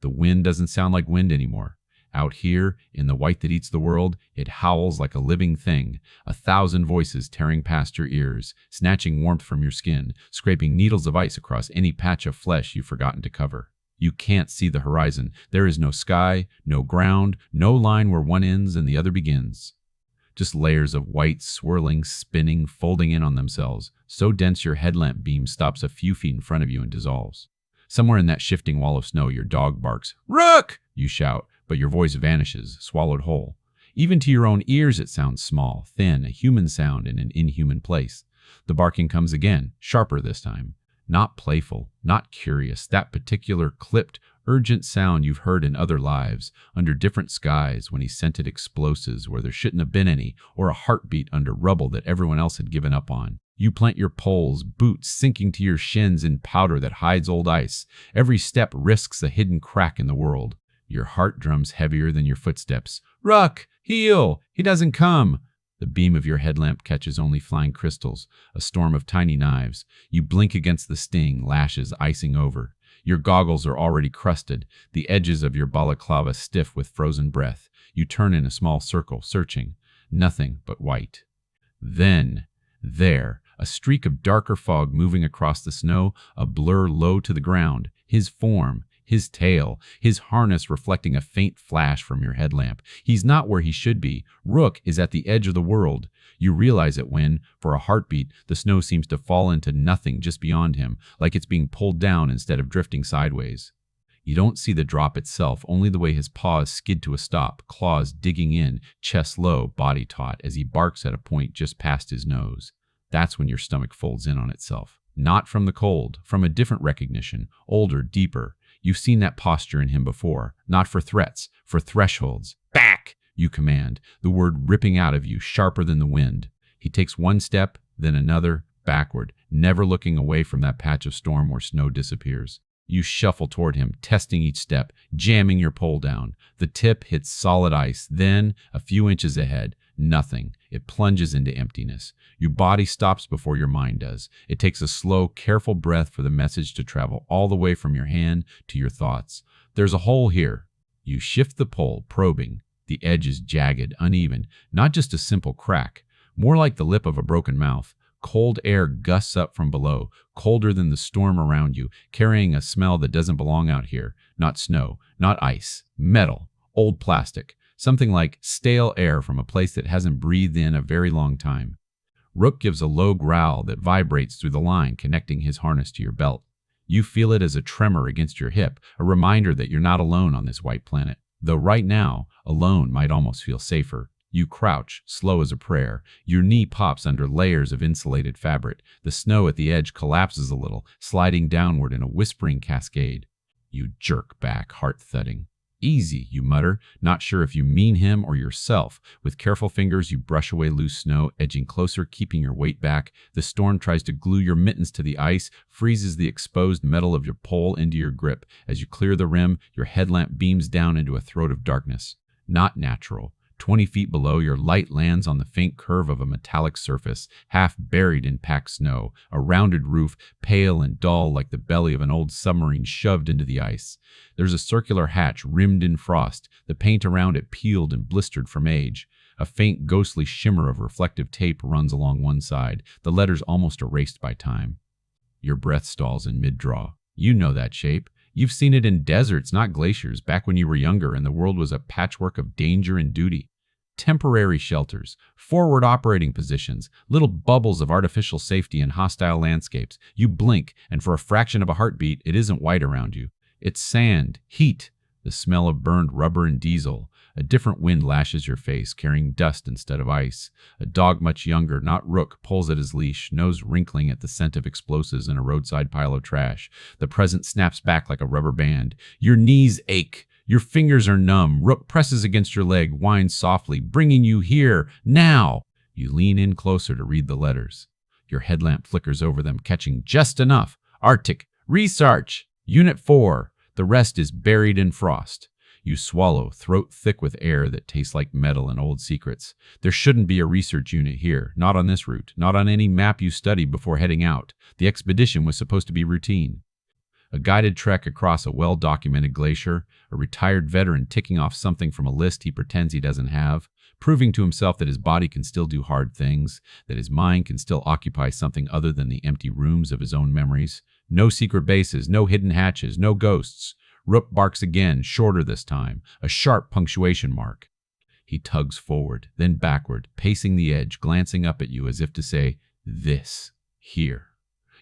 The wind doesn't sound like wind anymore. Out here, in the white that eats the world, it howls like a living thing, 1,000 voices tearing past your ears, snatching warmth from your skin, scraping needles of ice across any patch of flesh you've forgotten to cover. You can't see the horizon. There is no sky, no ground, no line where one ends and the other begins. Just layers of white, swirling, spinning, folding in on themselves, so dense your headlamp beam stops a few feet in front of you and dissolves. Somewhere in that shifting wall of snow, your dog barks. "Rook!" you shout, but your voice vanishes, swallowed whole. Even to your own ears it sounds small, thin, a human sound in an inhuman place. The barking comes again, sharper this time. Not playful, not curious, that particular clipped, urgent sound you've heard in other lives, under different skies when he scented explosives where there shouldn't have been any, or a heartbeat under rubble that everyone else had given up on. You plant your poles, boots sinking to your shins in powder that hides old ice. Every step risks a hidden crack in the world. Your heart drums heavier than your footsteps. "Ruck! Heel! He doesn't come!" The beam of your headlamp catches only flying crystals, a storm of tiny knives. You blink against the sting, lashes icing over. Your goggles are already crusted, the edges of your balaclava stiff with frozen breath. You turn in a small circle, searching. Nothing but white. Then, there, a streak of darker fog moving across the snow, a blur low to the ground. His form, his tail, his harness reflecting a faint flash from your headlamp. He's not where he should be. Rook is at the edge of the world. You realize it when, for a heartbeat, the snow seems to fall into nothing just beyond him, like it's being pulled down instead of drifting sideways. You don't see the drop itself, only the way his paws skid to a stop, claws digging in, chest low, body taut, as he barks at a point just past his nose. That's when your stomach folds in on itself. Not from the cold, from a different recognition, older, deeper. You've seen that posture in him before, not for threats, for thresholds. "Back!" you command, the word ripping out of you, sharper than the wind. He takes one step, then another, backward, never looking away from that patch of storm where snow disappears. You shuffle toward him, testing each step, jamming your pole down. The tip hits solid ice, then, a few inches ahead, nothing. It plunges into emptiness. Your body stops before your mind does. It takes a slow, careful breath for the message to travel all the way from your hand to your thoughts. There's a hole here. You shift the pole, probing. The edge is jagged, uneven, not just a simple crack, more like the lip of a broken mouth. Cold air gusts up from below, colder than the storm around you, carrying a smell that doesn't belong out here. Not snow, not ice, metal, old plastic, something like stale air from a place that hasn't breathed in a very long time. Rook gives a low growl that vibrates through the line connecting his harness to your belt. You feel it as a tremor against your hip, a reminder that you're not alone on this white planet. Though right now, alone might almost feel safer. You crouch, slow as a prayer. Your knee pops under layers of insulated fabric. The snow at the edge collapses a little, sliding downward in a whispering cascade. You jerk back, heart thudding. "Easy," you mutter, not sure if you mean him or yourself. With careful fingers, you brush away loose snow, edging closer, keeping your weight back. The storm tries to glue your mittens to the ice, freezes the exposed metal of your pole into your grip. As you clear the rim, your headlamp beams down into a throat of darkness. Not natural. 20 feet below, your light lands on the faint curve of a metallic surface, half buried in packed snow, a rounded roof, pale and dull like the belly of an old submarine shoved into the ice. There's a circular hatch rimmed in frost, the paint around it peeled and blistered from age. A faint ghostly shimmer of reflective tape runs along one side, the letters almost erased by time. Your breath stalls in mid-draw. You know that shape. You've seen it in deserts, not glaciers, back when you were younger and the world was a patchwork of danger and duty. Temporary shelters, forward operating positions, little bubbles of artificial safety in hostile landscapes. You blink, and for a fraction of a heartbeat, it isn't white around you. It's sand, heat, the smell of burned rubber and diesel. A different wind lashes your face, carrying dust instead of ice. A dog much younger, not Rook, pulls at his leash, nose wrinkling at the scent of explosives in a roadside pile of trash. The present snaps back like a rubber band. Your knees ache. Your fingers are numb. Rook presses against your leg, whines softly, bringing you here, now. You lean in closer to read the letters. Your headlamp flickers over them, catching just enough. Arctic, Research, Unit 4. The rest is buried in frost. You swallow, throat thick with air that tastes like metal and old secrets. There shouldn't be a research unit here, not on this route, not on any map you studied before heading out. The expedition was supposed to be routine. A guided trek across a well-documented glacier, a retired veteran ticking off something from a list he pretends he doesn't have, proving to himself that his body can still do hard things, that his mind can still occupy something other than the empty rooms of his own memories. No secret bases, no hidden hatches, no ghosts. Rook barks again, shorter this time, a sharp punctuation mark. He tugs forward, then backward, pacing the edge, glancing up at you as if to say, "This, here."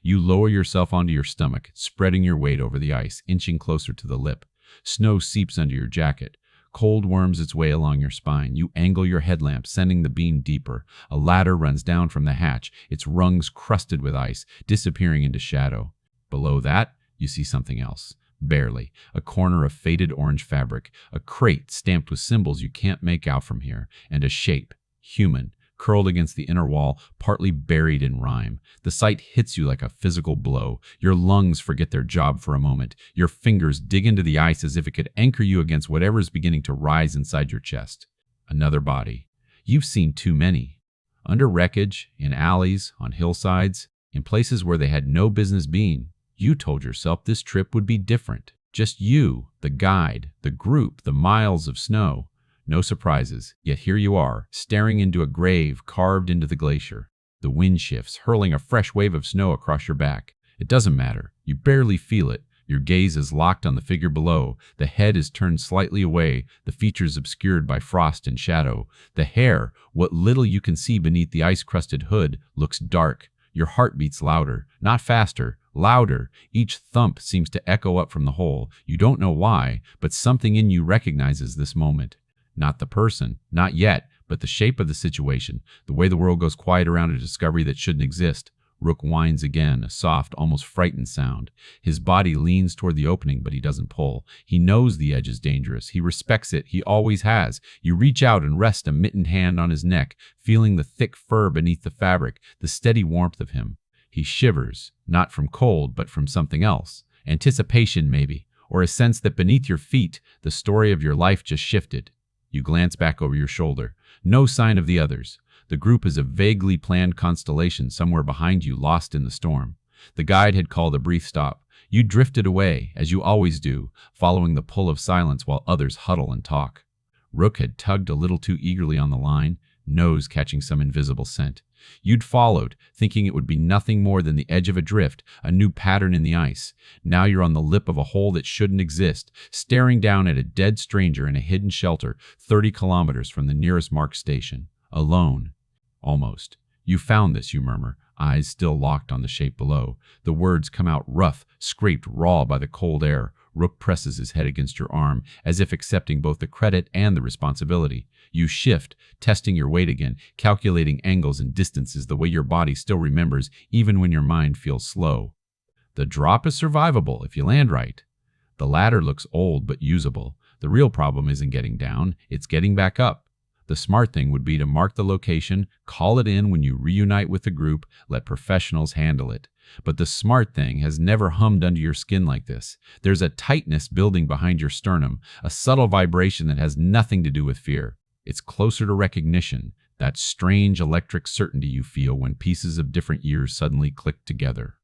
You lower yourself onto your stomach, spreading your weight over the ice, inching closer to the lip. Snow seeps under your jacket. Cold worms its way along your spine. You angle your headlamp, sending the beam deeper. A ladder runs down from the hatch, its rungs crusted with ice, disappearing into shadow. Below that, you see something else. Barely. A corner of faded orange fabric, a crate stamped with symbols you can't make out from here, and a shape, human, curled against the inner wall, partly buried in rime. The sight hits you like a physical blow. Your lungs forget their job for a moment. Your fingers dig into the ice as if it could anchor you against whatever is beginning to rise inside your chest. Another body. You've seen too many. Under wreckage, in alleys, on hillsides, in places where they had no business being. You told yourself this trip would be different. Just you, the guide, the group, the miles of snow. No surprises, yet here you are, staring into a grave carved into the glacier. The wind shifts, hurling a fresh wave of snow across your back. It doesn't matter. You barely feel it. Your gaze is locked on the figure below. The head is turned slightly away, the features obscured by frost and shadow. The hair, what little you can see beneath the ice-crusted hood, looks dark. Your heart beats louder, not faster, louder. Each thump seems to echo up from the hole. You don't know why, but something in you recognizes this moment. Not the person, not yet, but the shape of the situation, the way the world goes quiet around a discovery that shouldn't exist. Rook whines again, a soft, almost frightened sound. His body leans toward the opening, but he doesn't pull. He knows the edge is dangerous. He respects it. He always has. You reach out and rest a mittened hand on his neck, feeling the thick fur beneath the fabric, the steady warmth of him. He shivers, not from cold, but from something else. Anticipation, maybe, or a sense that beneath your feet, the story of your life just shifted. You glance back over your shoulder. No sign of the others. The group is a vaguely planned constellation somewhere behind you, lost in the storm. The guide had called a brief stop. You drifted away, as you always do, following the pull of silence while others huddle and talk. Rook had tugged a little too eagerly on the line, nose catching some invisible scent. You'd followed, thinking it would be nothing more than the edge of a drift, a new pattern in the ice. Now you're on the lip of a hole that shouldn't exist, staring down at a dead stranger in a hidden shelter 30 kilometers from the nearest marked station. Alone. Almost. You found this, you murmur, eyes still locked on the shape below. The words come out rough, scraped raw by the cold air. Rook presses his head against your arm, as if accepting both the credit and the responsibility. You shift, testing your weight again, calculating angles and distances the way your body still remembers, even when your mind feels slow. The drop is survivable if you land right. The ladder looks old but usable. The real problem isn't getting down, it's getting back up. The smart thing would be to mark the location, call it in when you reunite with the group, let professionals handle it. But the smart thing has never hummed under your skin like this. There's a tightness building behind your sternum, a subtle vibration that has nothing to do with fear. It's closer to recognition, that strange electric certainty you feel when pieces of different years suddenly click together.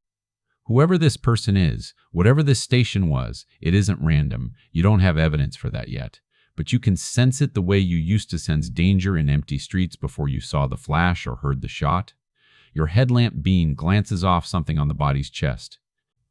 Whoever this person is, whatever this station was, it isn't random. You don't have evidence for that yet. But you can sense it the way you used to sense danger in empty streets before you saw the flash or heard the shot. Your headlamp beam glances off something on the body's chest.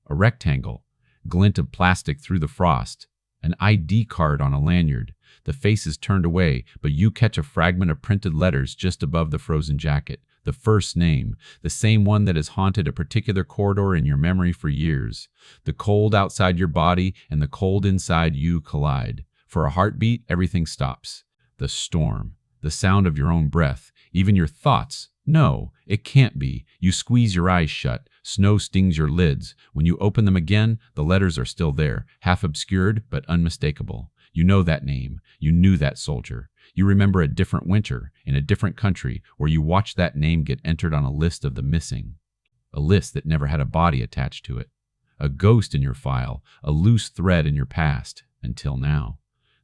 A rectangle, glint of plastic through the frost, an ID card on a lanyard. The face is turned away, but you catch a fragment of printed letters just above the frozen jacket. The first name, the same one that has haunted a particular corridor in your memory for years. The cold outside your body and the cold inside you collide. For a heartbeat, everything stops. The storm, the sound of your own breath, even your thoughts. No, it can't be. You squeeze your eyes shut. Snow stings your lids. When you open them again, the letters are still there, half obscured but unmistakable. You know that name. You knew that soldier. You remember a different winter, in a different country, where you watched that name get entered on a list of the missing. A list that never had a body attached to it. A ghost in your file, a loose thread in your past, until now.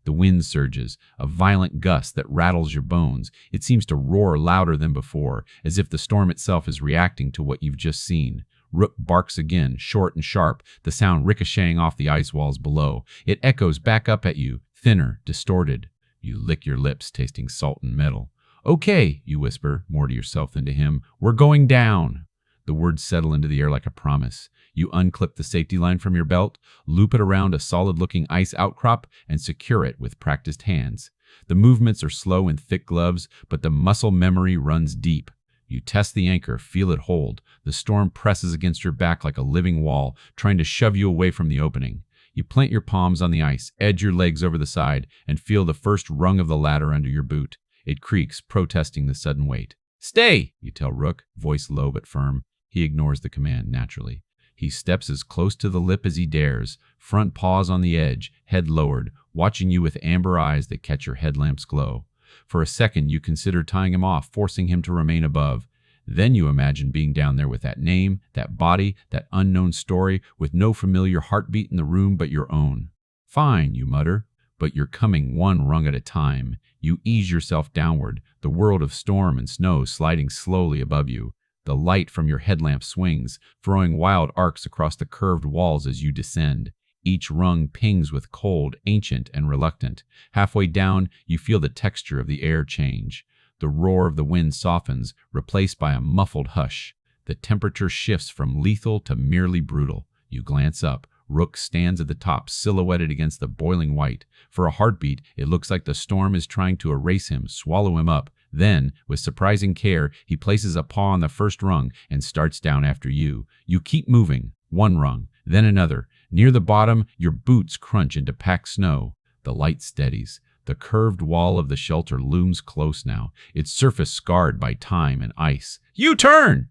The wind surges, a violent gust that rattles your bones. It seems to roar louder than before, as if the storm itself is reacting to what you've just seen. Rook barks again, short and sharp, the sound ricocheting off the ice walls below. It echoes back up at you, thinner, distorted. You lick your lips, tasting salt and metal. "Okay," you whisper, more to yourself than to him. "We're going down." The words settle into the air like a promise. You unclip the safety line from your belt, loop it around a solid-looking ice outcrop, and secure it with practiced hands. The movements are slow in thick gloves, but the muscle memory runs deep. You test the anchor, feel it hold. The storm presses against your back like a living wall, trying to shove you away from the opening. You plant your palms on the ice, edge your legs over the side, and feel the first rung of the ladder under your boot. It creaks, protesting the sudden weight. "Stay," you tell Rook, voice low but firm. He ignores the command naturally. He steps as close to the lip as he dares, front paws on the edge, head lowered, watching you with amber eyes that catch your headlamp's glow. For a second, you consider tying him off, forcing him to remain above. Then you imagine being down there with that name, that body, that unknown story, with no familiar heartbeat in the room but your own. "Fine," you mutter, but you're coming one rung at a time. You ease yourself downward, the world of storm and snow sliding slowly above you. The light from your headlamp swings, throwing wild arcs across the curved walls as you descend. Each rung pings with cold, ancient, and reluctant. Halfway down, you feel the texture of the air change. The roar of the wind softens, replaced by a muffled hush. The temperature shifts from lethal to merely brutal. You glance up. Rook stands at the top, silhouetted against the boiling white. For a heartbeat, it looks like the storm is trying to erase him, swallow him up. Then, with surprising care, he places a paw on the first rung and starts down after you. You keep moving, one rung, then another. Near the bottom, your boots crunch into packed snow. The light steadies. The curved wall of the shelter looms close now, its surface scarred by time and ice. "You turn!"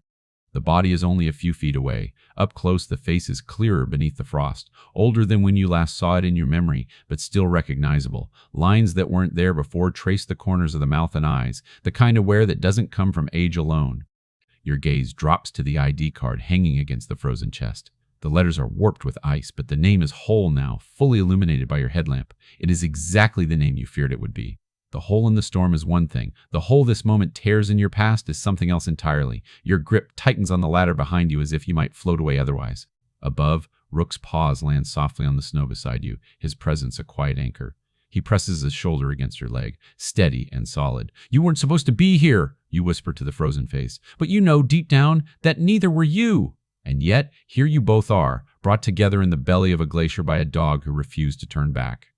The body is only a few feet away. Up close, the face is clearer beneath the frost, older than when you last saw it in your memory, but still recognizable. Lines that weren't there before trace the corners of the mouth and eyes, the kind of wear that doesn't come from age alone. Your gaze drops to the ID card hanging against the frozen chest. The letters are warped with ice, but the name is whole now, fully illuminated by your headlamp. It is exactly the name you feared it would be. The hole in the storm is one thing. The hole this moment tears in your past is something else entirely. Your grip tightens on the ladder behind you as if you might float away otherwise. Above, Rook's paws land softly on the snow beside you, his presence a quiet anchor. He presses his shoulder against your leg, steady and solid. "You weren't supposed to be here," you whisper to the frozen face. "But you know deep down that neither were you." And yet, here you both are, brought together in the belly of a glacier by a dog who refused to turn back.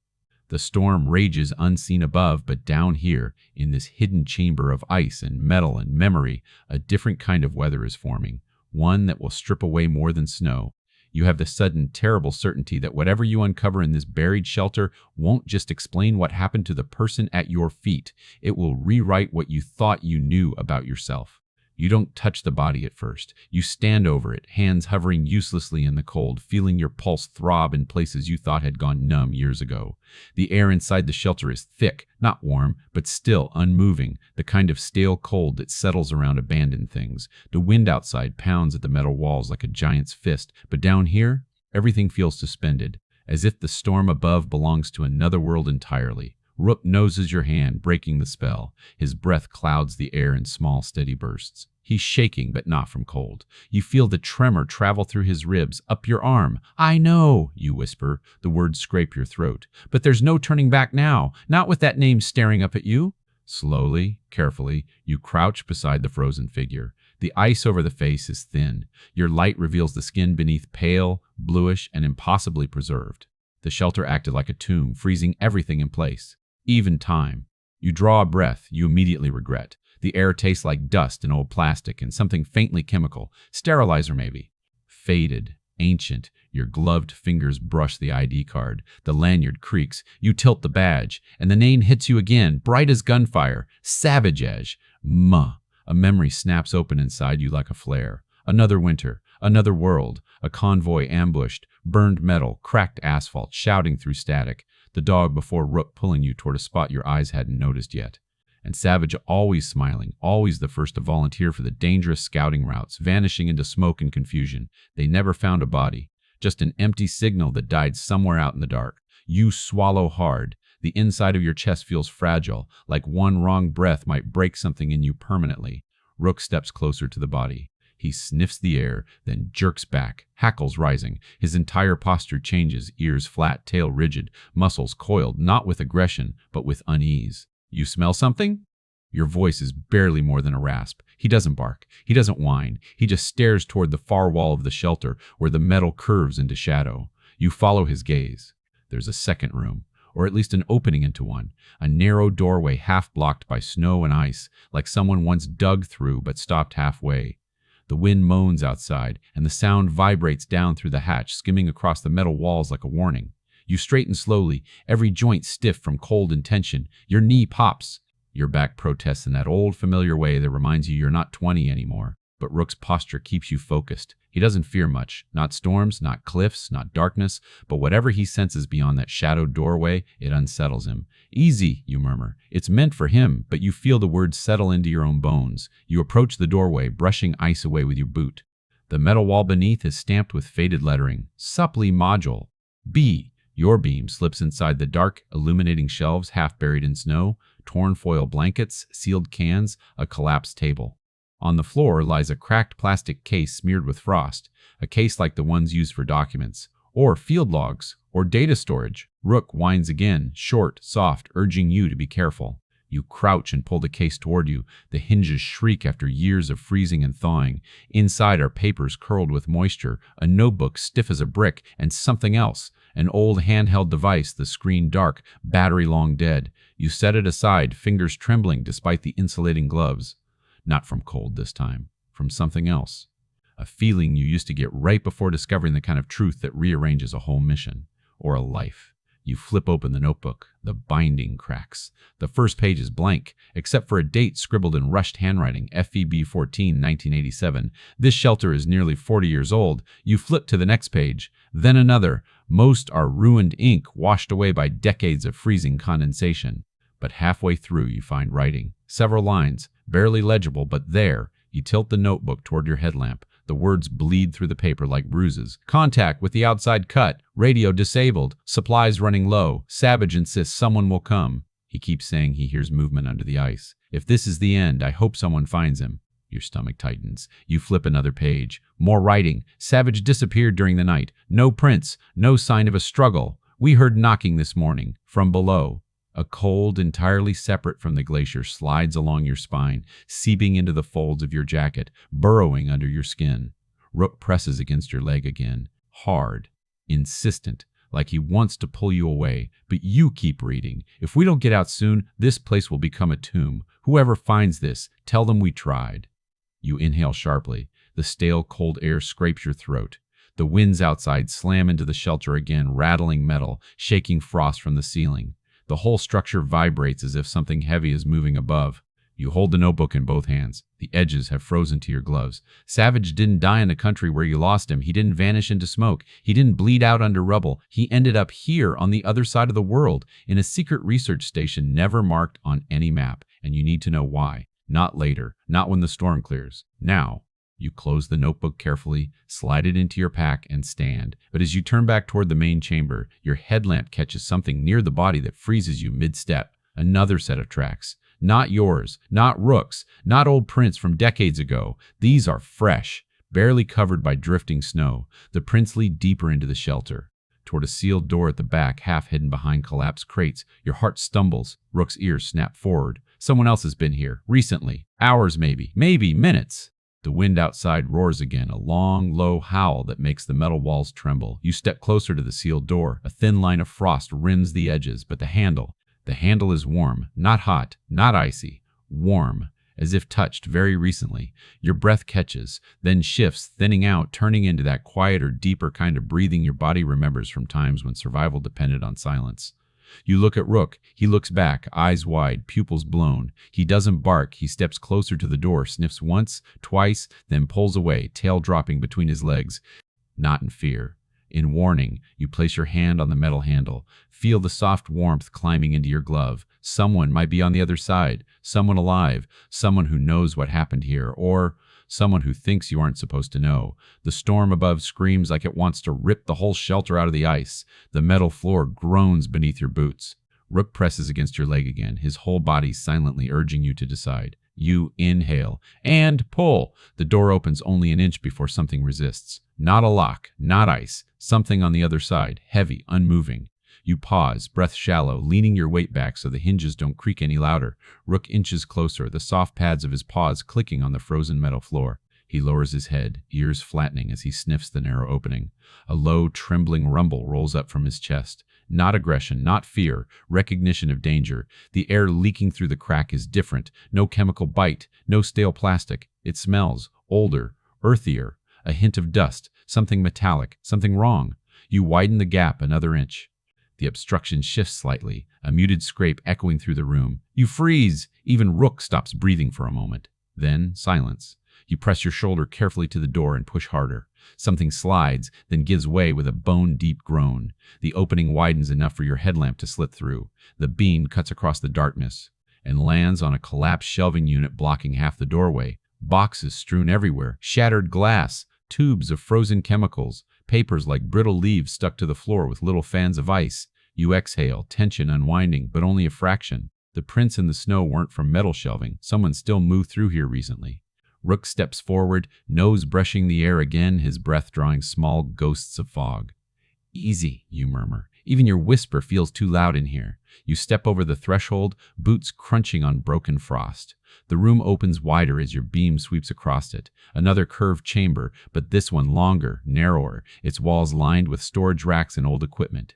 The storm rages unseen above, but down here, in this hidden chamber of ice and metal and memory, a different kind of weather is forming, one that will strip away more than snow. You have the sudden, terrible certainty that whatever you uncover in this buried shelter won't just explain what happened to the person at your feet. It will rewrite what you thought you knew about yourself. You don't touch the body at first. You stand over it, hands hovering uselessly in the cold, feeling your pulse throb in places you thought had gone numb years ago. The air inside the shelter is thick, not warm, but still unmoving, the kind of stale cold that settles around abandoned things. The wind outside pounds at the metal walls like a giant's fist, but down here, everything feels suspended, as if the storm above belongs to another world entirely. Rook noses your hand, breaking the spell. His breath clouds the air in small, steady bursts. He's shaking, but not from cold. You feel the tremor travel through his ribs, up your arm. "I know," you whisper. The words scrape your throat. "But there's no turning back now, not with that name staring up at you." Slowly, carefully, you crouch beside the frozen figure. The ice over the face is thin. Your light reveals the skin beneath pale, bluish, and impossibly preserved. The shelter acted like a tomb, freezing everything in place. Even time. You draw a breath you immediately regret. The air tastes like dust and old plastic and something faintly chemical. Sterilizer, maybe. Faded, ancient, your gloved fingers brush the ID card. The lanyard creaks. You tilt the badge, and the name hits you again, bright as gunfire. Savage Edge. Muh. A memory snaps open inside you like a flare. Another winter, another world, a convoy ambushed, burned metal, cracked asphalt, shouting through static. The dog before Rook pulling you toward a spot your eyes hadn't noticed yet. And Savage always smiling, always the first to volunteer for the dangerous scouting routes, vanishing into smoke and confusion. They never found a body, just an empty signal that died somewhere out in the dark. You swallow hard. The inside of your chest feels fragile, like one wrong breath might break something in you permanently. Rook steps closer to the body. He sniffs the air, then jerks back, hackles rising. His entire posture changes, ears flat, tail rigid, muscles coiled, not with aggression, but with unease. You smell something? Your voice is barely more than a rasp. He doesn't bark. He doesn't whine. He just stares toward the far wall of the shelter, where the metal curves into shadow. You follow his gaze. There's a second room, or at least an opening into one, a narrow doorway half blocked by snow and ice, like someone once dug through but stopped halfway. The wind moans outside, and the sound vibrates down through the hatch, skimming across the metal walls like a warning. You straighten slowly, every joint stiff from cold and tension. Your knee pops. Your back protests in that old familiar way that reminds you you're not 20 anymore. But Rook's posture keeps you focused. He doesn't fear much. Not storms, not cliffs, not darkness, but whatever he senses beyond that shadowed doorway, it unsettles him. Easy, you murmur. It's meant for him, but you feel the words settle into your own bones. You approach the doorway, brushing ice away with your boot. The metal wall beneath is stamped with faded lettering. Supply module. B. Your beam slips inside the dark, illuminating shelves half buried in snow, torn foil blankets, sealed cans, a collapsed table. On the floor lies a cracked plastic case smeared with frost, a case like the ones used for documents, or field logs, or data storage. Rook whines again, short, soft, urging you to be careful. You crouch and pull the case toward you. The hinges shriek after years of freezing and thawing. Inside are papers curled with moisture, a notebook stiff as a brick, and something else. An old handheld device, the screen dark, battery long dead. You set it aside, fingers trembling despite the insulating gloves. Not from cold this time, from something else. A feeling you used to get right before discovering the kind of truth that rearranges a whole mission, or a life. You flip open the notebook. The binding cracks. The first page is blank, except for a date scribbled in rushed handwriting, FEB 14, 1987. This shelter is nearly 40 years old. You flip to the next page, then another. Most are ruined ink, washed away by decades of freezing condensation. But halfway through, you find writing. Several lines, barely legible, but there. You tilt the notebook toward your headlamp. The words bleed through the paper like bruises. Contact with the outside cut. Radio disabled. Supplies running low. Savage insists someone will come. He keeps saying he hears movement under the ice. If this is the end, I hope someone finds him. Your stomach tightens. You flip another page. More writing. Savage disappeared during the night. No prints. No sign of a struggle. We heard knocking this morning. From below. A cold entirely separate from the glacier slides along your spine, seeping into the folds of your jacket, burrowing under your skin. Rook presses against your leg again, hard, insistent, like he wants to pull you away, but you keep reading. If we don't get out soon, this place will become a tomb. Whoever finds this, tell them we tried. You inhale sharply. The stale, cold air scrapes your throat. The winds outside slam into the shelter again, rattling metal, shaking frost from the ceiling. The whole structure vibrates as if something heavy is moving above. You hold the notebook in both hands. The edges have frozen to your gloves. Savage didn't die in the country where you lost him. He didn't vanish into smoke. He didn't bleed out under rubble. He ended up here on the other side of the world, in a secret research station never marked on any map. And you need to know why. Not later. Not when the storm clears. Now. You close the notebook carefully, slide it into your pack, and stand. But as you turn back toward the main chamber, your headlamp catches something near the body that freezes you mid-step. Another set of tracks. Not yours, not Rook's, not old prints from decades ago. These are fresh, barely covered by drifting snow. The prints lead deeper into the shelter, toward a sealed door at the back, half hidden behind collapsed crates. Your heart stumbles. Rook's ears snap forward. Someone else has been here, recently. Hours maybe minutes. The wind outside roars again, a long, low howl that makes the metal walls tremble. You step closer to the sealed door. A thin line of frost rims the edges, but the handle is warm, not hot, not icy, warm, as if touched very recently. Your breath catches, then shifts, thinning out, turning into that quieter, deeper kind of breathing your body remembers from times when survival depended on silence. You look at Rook. He looks back, eyes wide, pupils blown. He doesn't bark. He steps closer to the door, sniffs once, twice, then pulls away, tail dropping between his legs. Not in fear. In warning, you place your hand on the metal handle. Feel the soft warmth climbing into your glove. Someone might be on the other side. Someone alive. Someone who knows what happened here. Or someone who thinks you aren't supposed to know. The storm above screams like it wants to rip the whole shelter out of the ice. The metal floor groans beneath your boots. Rook presses against your leg again, his whole body silently urging you to decide. You inhale and pull. The door opens only an inch before something resists. Not a lock, not ice, something on the other side, heavy, unmoving. You pause, breath shallow, leaning your weight back so the hinges don't creak any louder. Rook inches closer, the soft pads of his paws clicking on the frozen metal floor. He lowers his head, ears flattening as he sniffs the narrow opening. A low, trembling rumble rolls up from his chest. Not aggression, not fear, recognition of danger. The air leaking through the crack is different. No chemical bite, no stale plastic. It smells older, earthier, a hint of dust, something metallic, something wrong. You widen the gap another inch. The obstruction shifts slightly, a muted scrape echoing through the room. You freeze. Even Rook stops breathing for a moment. Then silence. You press your shoulder carefully to the door and push harder. Something slides, then gives way with a bone-deep groan. The opening widens enough for your headlamp to slit through. The beam cuts across the darkness and lands on a collapsed shelving unit blocking half the doorway. Boxes strewn everywhere, shattered glass, tubes of frozen chemicals, papers like brittle leaves stuck to the floor with little fans of ice. You exhale, tension unwinding, but only a fraction. The prints in the snow weren't from metal shelving. Someone still moved through here recently. Rook steps forward, nose brushing the air again, his breath drawing small ghosts of fog. Easy, you murmur. Even your whisper feels too loud in here. You step over the threshold, boots crunching on broken frost. The room opens wider as your beam sweeps across it. Another curved chamber, but this one longer, narrower, its walls lined with storage racks and old equipment.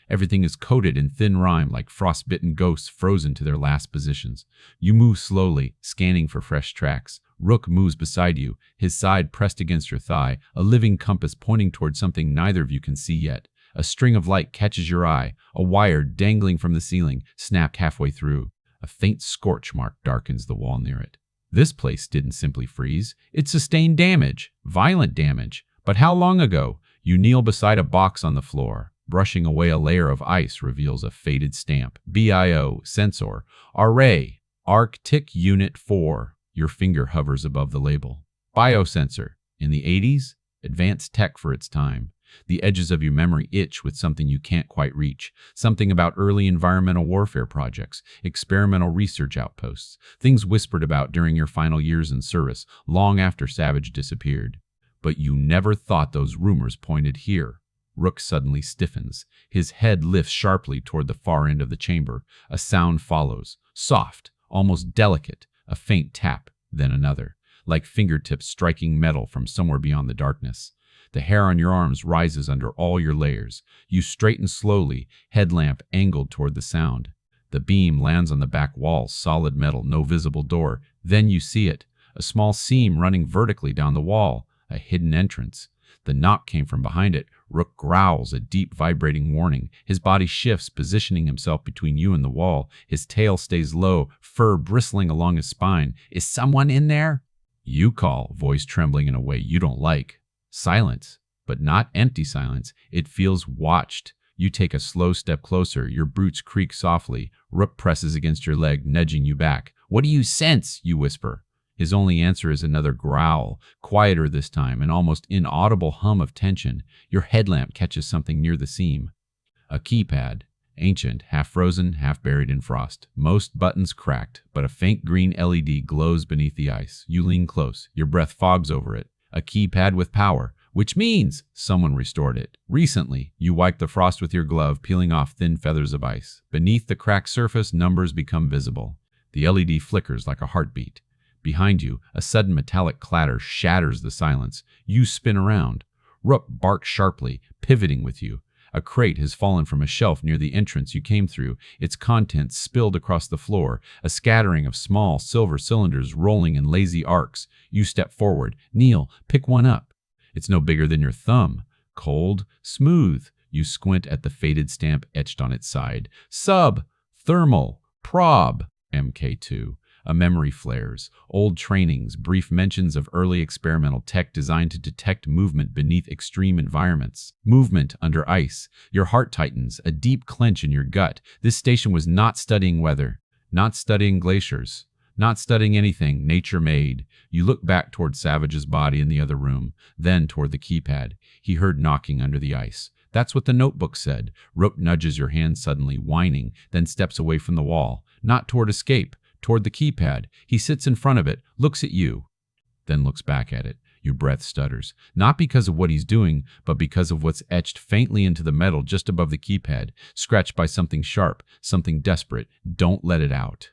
Everything is coated in thin rime like frostbitten ghosts frozen to their last positions. You move slowly, scanning for fresh tracks. Rook moves beside you, his side pressed against your thigh, a living compass pointing toward something neither of you can see yet. A string of light catches your eye, a wire dangling from the ceiling, snapped halfway through. A faint scorch mark darkens the wall near it. This place didn't simply freeze. It sustained damage, violent damage. But how long ago? You kneel beside a box on the floor. Brushing away a layer of ice reveals a faded stamp. BIO, sensor, Array, Arctic Unit 4. Your finger hovers above the label. Biosensor. In the 80s? Advanced tech for its time. The edges of your memory itch with something you can't quite reach. Something about early environmental warfare projects, experimental research outposts, things whispered about during your final years in service, long after Savage disappeared. But you never thought those rumors pointed here. Rook suddenly stiffens. His head lifts sharply toward the far end of the chamber. A sound follows. Soft, almost delicate. A faint tap, then another, like fingertips striking metal from somewhere beyond the darkness. The hair on your arms rises under all your layers. You straighten slowly, headlamp angled toward the sound. The beam lands on the back wall, solid metal, no visible door. Then you see it, a small seam running vertically down the wall, a hidden entrance. The knock came from behind it. Rook growls, a deep, vibrating warning. His body shifts, positioning himself between you and the wall. His tail stays low, fur bristling along his spine. Is someone in there? You call, voice trembling in a way you don't like. Silence, but not empty silence. It feels watched. You take a slow step closer. Your boots creak softly. Rook presses against your leg, nudging you back. What do you sense? You whisper. His only answer is another growl, quieter this time, an almost inaudible hum of tension. Your headlamp catches something near the seam. A keypad, ancient, half-frozen, half-buried in frost. Most buttons cracked, but a faint green LED glows beneath the ice. You lean close. Your breath fogs over it. A keypad with power, which means someone restored it. Recently, you wipe the frost with your glove, peeling off thin feathers of ice. Beneath the cracked surface, numbers become visible. The LED flickers like a heartbeat. Behind you, a sudden metallic clatter shatters the silence. You spin around. Rook barks sharply, pivoting with you. A crate has fallen from a shelf near the entrance you came through, its contents spilled across the floor, a scattering of small silver cylinders rolling in lazy arcs. You step forward. Kneel, pick one up. It's no bigger than your thumb. Cold, smooth. You squint at the faded stamp etched on its side. Sub, thermal, prob, MK2. A memory flares, old trainings, brief mentions of early experimental tech designed to detect movement beneath extreme environments. Movement under ice. Your heart tightens, a deep clench in your gut. This station was not studying weather, not studying glaciers, not studying anything nature made. You look back toward Savage's body in the other room, then toward the keypad. He heard knocking under the ice. That's what the notebook said. Rook nudges your hand suddenly, whining, then steps away from the wall, not toward escape, toward the keypad. He sits in front of it, looks at you, then looks back at it. Your breath stutters, not because of what he's doing, but because of what's etched faintly into the metal just above the keypad, scratched by something sharp, something desperate. Don't let it out.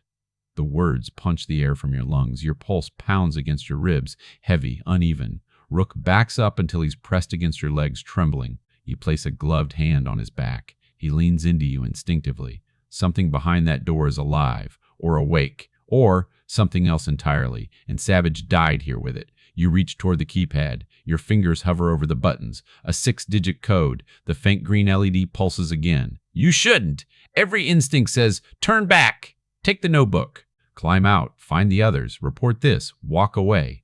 The words punch the air from your lungs. Your pulse pounds against your ribs, heavy, uneven. Rook backs up until he's pressed against your legs, trembling. You place a gloved hand on his back. He leans into you instinctively. Something behind that door is alive, or awake, or something else entirely, and Savage died here with it. You reach toward the keypad. Your fingers hover over the buttons. A 6-digit code. The faint green LED pulses again. You shouldn't. Every instinct says, turn back. Take the notebook. Climb out. Find the others. Report this. Walk away.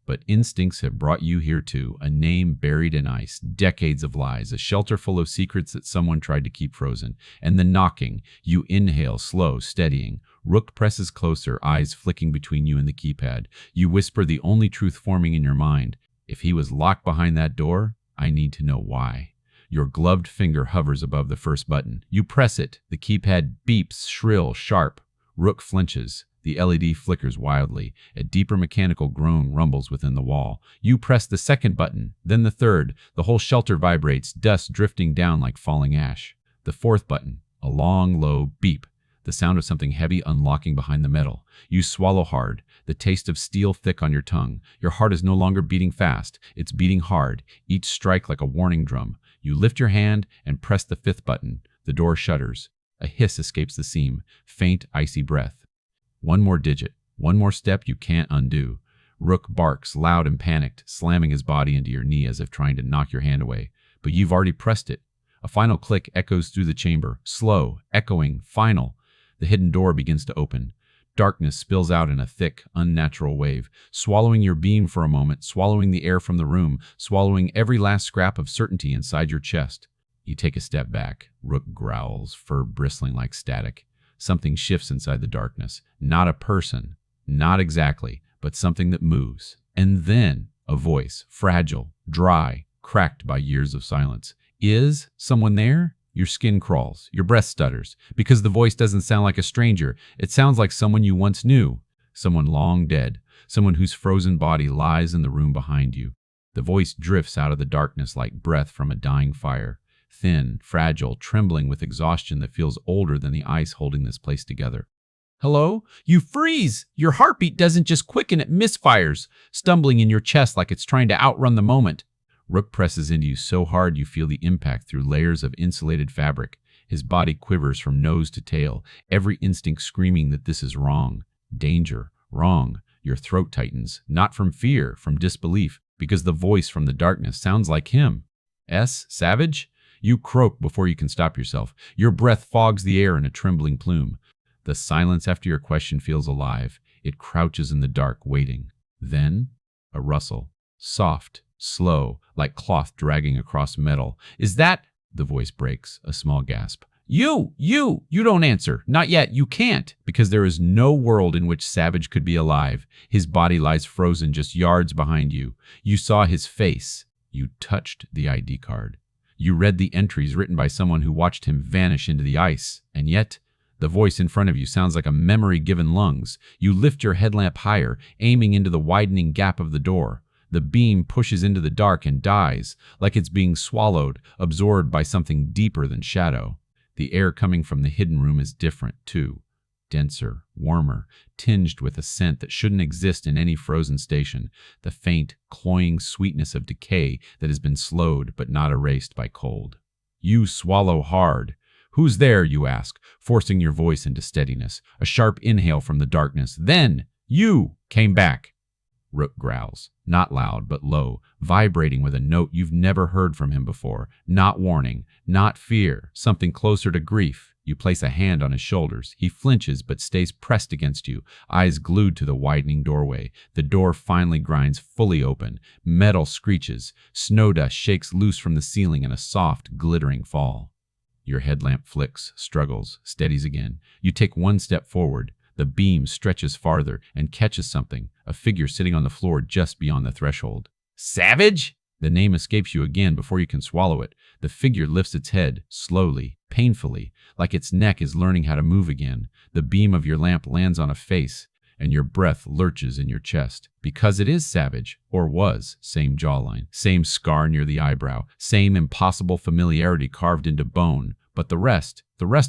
But instincts have brought you here too. A name buried in ice. Decades of lies. A shelter full of secrets that someone tried to keep frozen. And the knocking. You inhale, slow, steadying. Rook presses closer, eyes flicking between you and the keypad. You whisper the only truth forming in your mind. If he was locked behind that door, I need to know why. Your gloved finger hovers above the first button. You press it. The keypad beeps, shrill, sharp. Rook flinches. The LED flickers wildly. A deeper mechanical groan rumbles within the wall. You press the second button, then the third. The whole shelter vibrates, dust drifting down like falling ash. The fourth button. A long, low beep. The sound of something heavy unlocking behind the metal. You swallow hard, the taste of steel thick on your tongue. Your heart is no longer beating fast. It's beating hard, each strike like a warning drum. You lift your hand and press the fifth button. The door shudders. A hiss escapes the seam, faint, icy breath. One more digit, one more step you can't undo. Rook barks, loud and panicked, slamming his body into your knee as if trying to knock your hand away. But you've already pressed it. A final click echoes through the chamber, slow, echoing, final. The hidden door begins to open. Darkness spills out in a thick, unnatural wave, swallowing your beam for a moment, swallowing the air from the room, swallowing every last scrap of certainty inside your chest. You take a step back. Rook growls, fur bristling like static. Something shifts inside the darkness. Not a person, not exactly, but something that moves. And then a voice, fragile, dry, cracked by years of silence. Is someone there? Your skin crawls, your breath stutters, because the voice doesn't sound like a stranger. It sounds like someone you once knew, someone long dead, someone whose frozen body lies in the room behind you. The voice drifts out of the darkness like breath from a dying fire, thin, fragile, trembling with exhaustion that feels older than the ice holding this place together. Hello? You freeze! Your heartbeat doesn't just quicken, it misfires, stumbling in your chest like it's trying to outrun the moment. Rook presses into you so hard you feel the impact through layers of insulated fabric. His body quivers from nose to tail, every instinct screaming that this is wrong. Danger. Wrong. Your throat tightens, not from fear, from disbelief, because the voice from the darkness sounds like him. Savage? You croak before you can stop yourself. Your breath fogs the air in a trembling plume. The silence after your question feels alive. It crouches in the dark, waiting. Then, a rustle. Soft. Slow, like cloth dragging across metal. Is that? The voice breaks, a small gasp. You don't answer. Not yet. You can't, because there is no world in which Savage could be alive. His body lies frozen just yards behind you. You saw his face. You touched the ID card. You read the entries written by someone who watched him vanish into the ice. And yet, the voice in front of you sounds like a memory given lungs. You lift your headlamp higher, aiming into the widening gap of the door. The beam pushes into the dark and dies, like it's being swallowed, absorbed by something deeper than shadow. The air coming from the hidden room is different, too. Denser, warmer, tinged with a scent that shouldn't exist in any frozen station. The faint, cloying sweetness of decay that has been slowed but not erased by cold. You swallow hard. Who's there, you ask, forcing your voice into steadiness. A sharp inhale from the darkness. Then, you came back. Rook growls, not loud but low, vibrating with a note you've never heard from him before. Not warning, not fear, something closer to grief. You place a hand on his shoulders. He flinches but stays pressed against you, eyes glued to the widening doorway. The door finally grinds fully open. Metal screeches. Snow dust shakes loose from the ceiling in a soft, glittering fall. Your headlamp flicks, struggles, steadies again. You take one step forward. The beam stretches farther and catches something, a figure sitting on the floor just beyond the threshold. Savage? The name escapes you again before you can swallow it. The figure lifts its head, slowly, painfully, like its neck is learning how to move again. The beam of your lamp lands on a face, and your breath lurches in your chest. Because it is Savage, or was, same jawline, same scar near the eyebrow, same impossible familiarity carved into bone. But the rest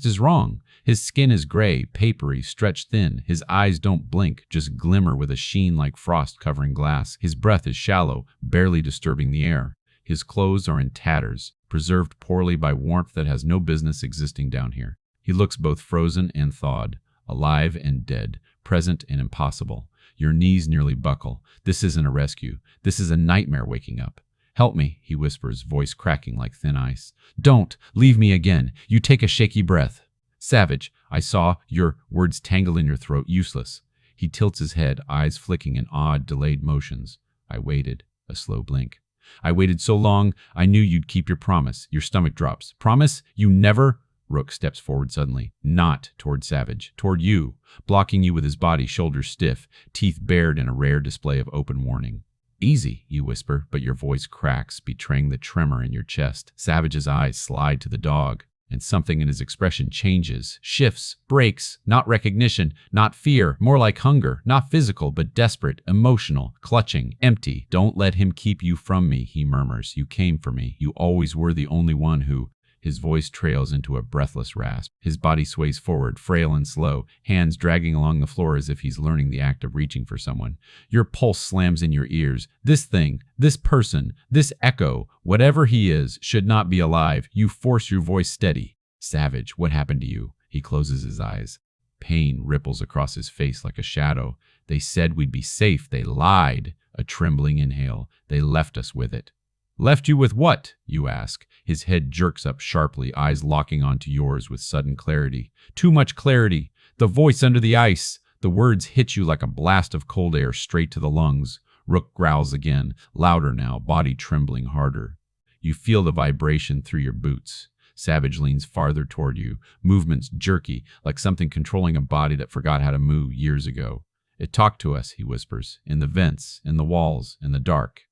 is wrong. His skin is gray, papery, stretched thin. His eyes don't blink, just glimmer with a sheen like frost covering glass. His breath is shallow, barely disturbing the air. His clothes are in tatters, preserved poorly by warmth that has no business existing down here. He looks both frozen and thawed, alive and dead, present and impossible. Your knees nearly buckle. This isn't a rescue. This is a nightmare waking up. "Help me," he whispers, voice cracking like thin ice. "Don't leave me again." You take a shaky breath. "Savage, I saw your..." Words tangle in your throat, useless. He tilts his head, eyes flicking in odd, delayed motions. "I waited." A slow blink. "I waited so long, I knew you'd keep your promise." Your stomach drops. "Promise? You never..." Rook steps forward suddenly, not toward Savage, toward you, blocking you with his body, shoulders stiff, teeth bared in a rare display of open warning. "Easy," you whisper, but your voice cracks, betraying the tremor in your chest. Savage's eyes slide to the dog, and something in his expression changes, shifts, breaks. Not recognition, not fear, more like hunger, not physical, but desperate, emotional, clutching, empty. "Don't let him keep you from me," he murmurs. "You came for me. You always were the only one who..." His voice trails into a breathless rasp. His body sways forward, frail and slow, hands dragging along the floor as if he's learning the act of reaching for someone. Your pulse slams in your ears. This thing, this person, this echo, whatever he is, should not be alive. You force your voice steady. "Savage, what happened to you?" He closes his eyes. Pain ripples across his face like a shadow. "They said we'd be safe. They lied." A trembling inhale. "They left us with it." "Left you with what?" you ask. His head jerks up sharply, eyes locking onto yours with sudden clarity. Too much clarity. The voice under the ice. The words hit you like a blast of cold air straight to the lungs. Rook growls again, louder now, body trembling harder. You feel the vibration through your boots. Savage leans farther toward you, movements jerky, like something controlling a body that forgot how to move years ago. "It talked to us," he whispers, "in the vents, in the walls, in the dark."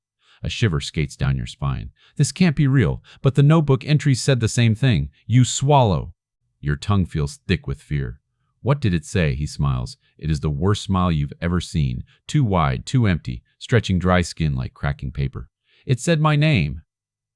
A shiver skates down your spine. This can't be real, but the notebook entries said the same thing. You swallow. Your tongue feels thick with fear. "What did it say?" He smiles. It is the worst smile you've ever seen. Too wide, too empty, stretching dry skin like cracking paper. "It said my name."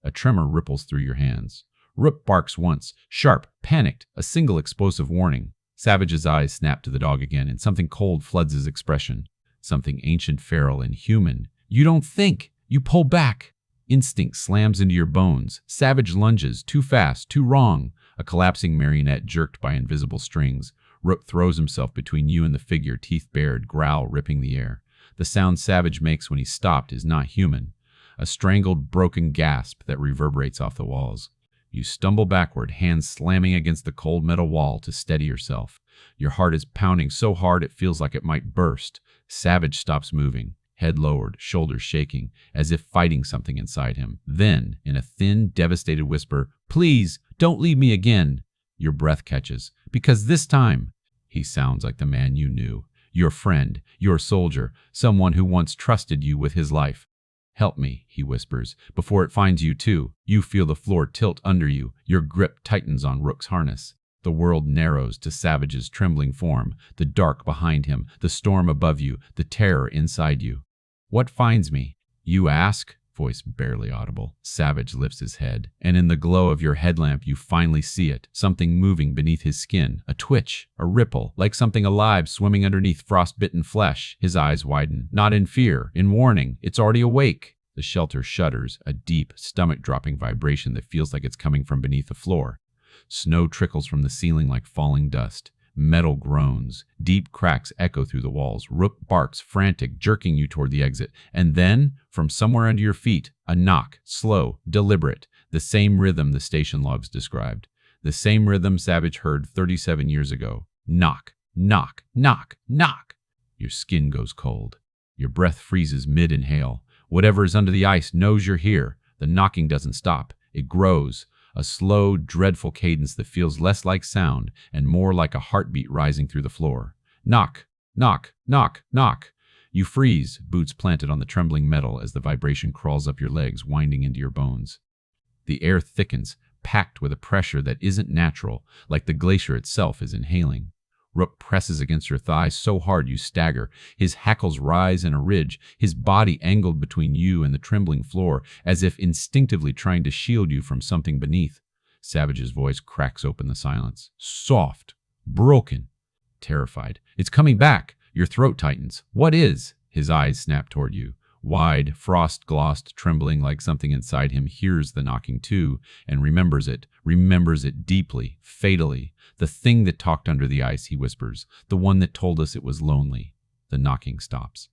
A tremor ripples through your hands. Rook barks once, sharp, panicked, a single explosive warning. Savage's eyes snap to the dog again, and something cold floods his expression. Something ancient, feral, and human. "You don't think." You pull back. Instinct slams into your bones. Savage lunges, too fast, too wrong. A collapsing marionette jerked by invisible strings. Rook throws himself between you and the figure, teeth bared, growl ripping the air. The sound Savage makes when he's stopped is not human. A strangled, broken gasp that reverberates off the walls. You stumble backward, hands slamming against the cold metal wall to steady yourself. Your heart is pounding so hard it feels like it might burst. Savage stops moving. Head lowered, shoulders shaking, as if fighting something inside him. Then, in a thin, devastated whisper, "Please, don't leave me again." Your breath catches. "Because this time..." He sounds like the man you knew. Your friend, your soldier, someone who once trusted you with his life. "Help me," he whispers, "before it finds you too." You feel the floor tilt under you. Your grip tightens on Rook's harness. The world narrows to Savage's trembling form, the dark behind him, the storm above you, the terror inside you. "What finds me?" you ask, voice barely audible. Savage lifts his head, and in the glow of your headlamp you finally see it, something moving beneath his skin, a twitch, a ripple, like something alive swimming underneath frost-bitten flesh. His eyes widen, not in fear, in warning. It's already awake. The shelter shudders, a deep, stomach-dropping vibration that feels like it's coming from beneath the floor. Snow trickles from the ceiling like falling dust. Metal groans. Deep cracks echo through the walls. Rook barks, frantic, jerking you toward the exit. And then, from somewhere under your feet, a knock, slow, deliberate. The same rhythm the station logs described. The same rhythm Savage heard 37 years ago. Knock, knock, knock, knock. Your skin goes cold. Your breath freezes mid-inhale. Whatever is under the ice knows you're here. The knocking doesn't stop. It grows. A slow, dreadful cadence that feels less like sound and more like a heartbeat rising through the floor. Knock, knock, knock, knock. You freeze, boots planted on the trembling metal as the vibration crawls up your legs, winding into your bones. The air thickens, packed with a pressure that isn't natural, like the glacier itself is inhaling. Rook presses against your thigh so hard you stagger. His hackles rise in a ridge, his body angled between you and the trembling floor, as if instinctively trying to shield you from something beneath. Savage's voice cracks open the silence. Soft, broken, terrified. It's coming back. Your throat tightens. What is? His eyes snap toward you. Wide, frost-glossed, trembling like something inside him hears the knocking too, and remembers it deeply, fatally. The thing that talked under the ice, he whispers, the one that told us it was lonely. The knocking stops.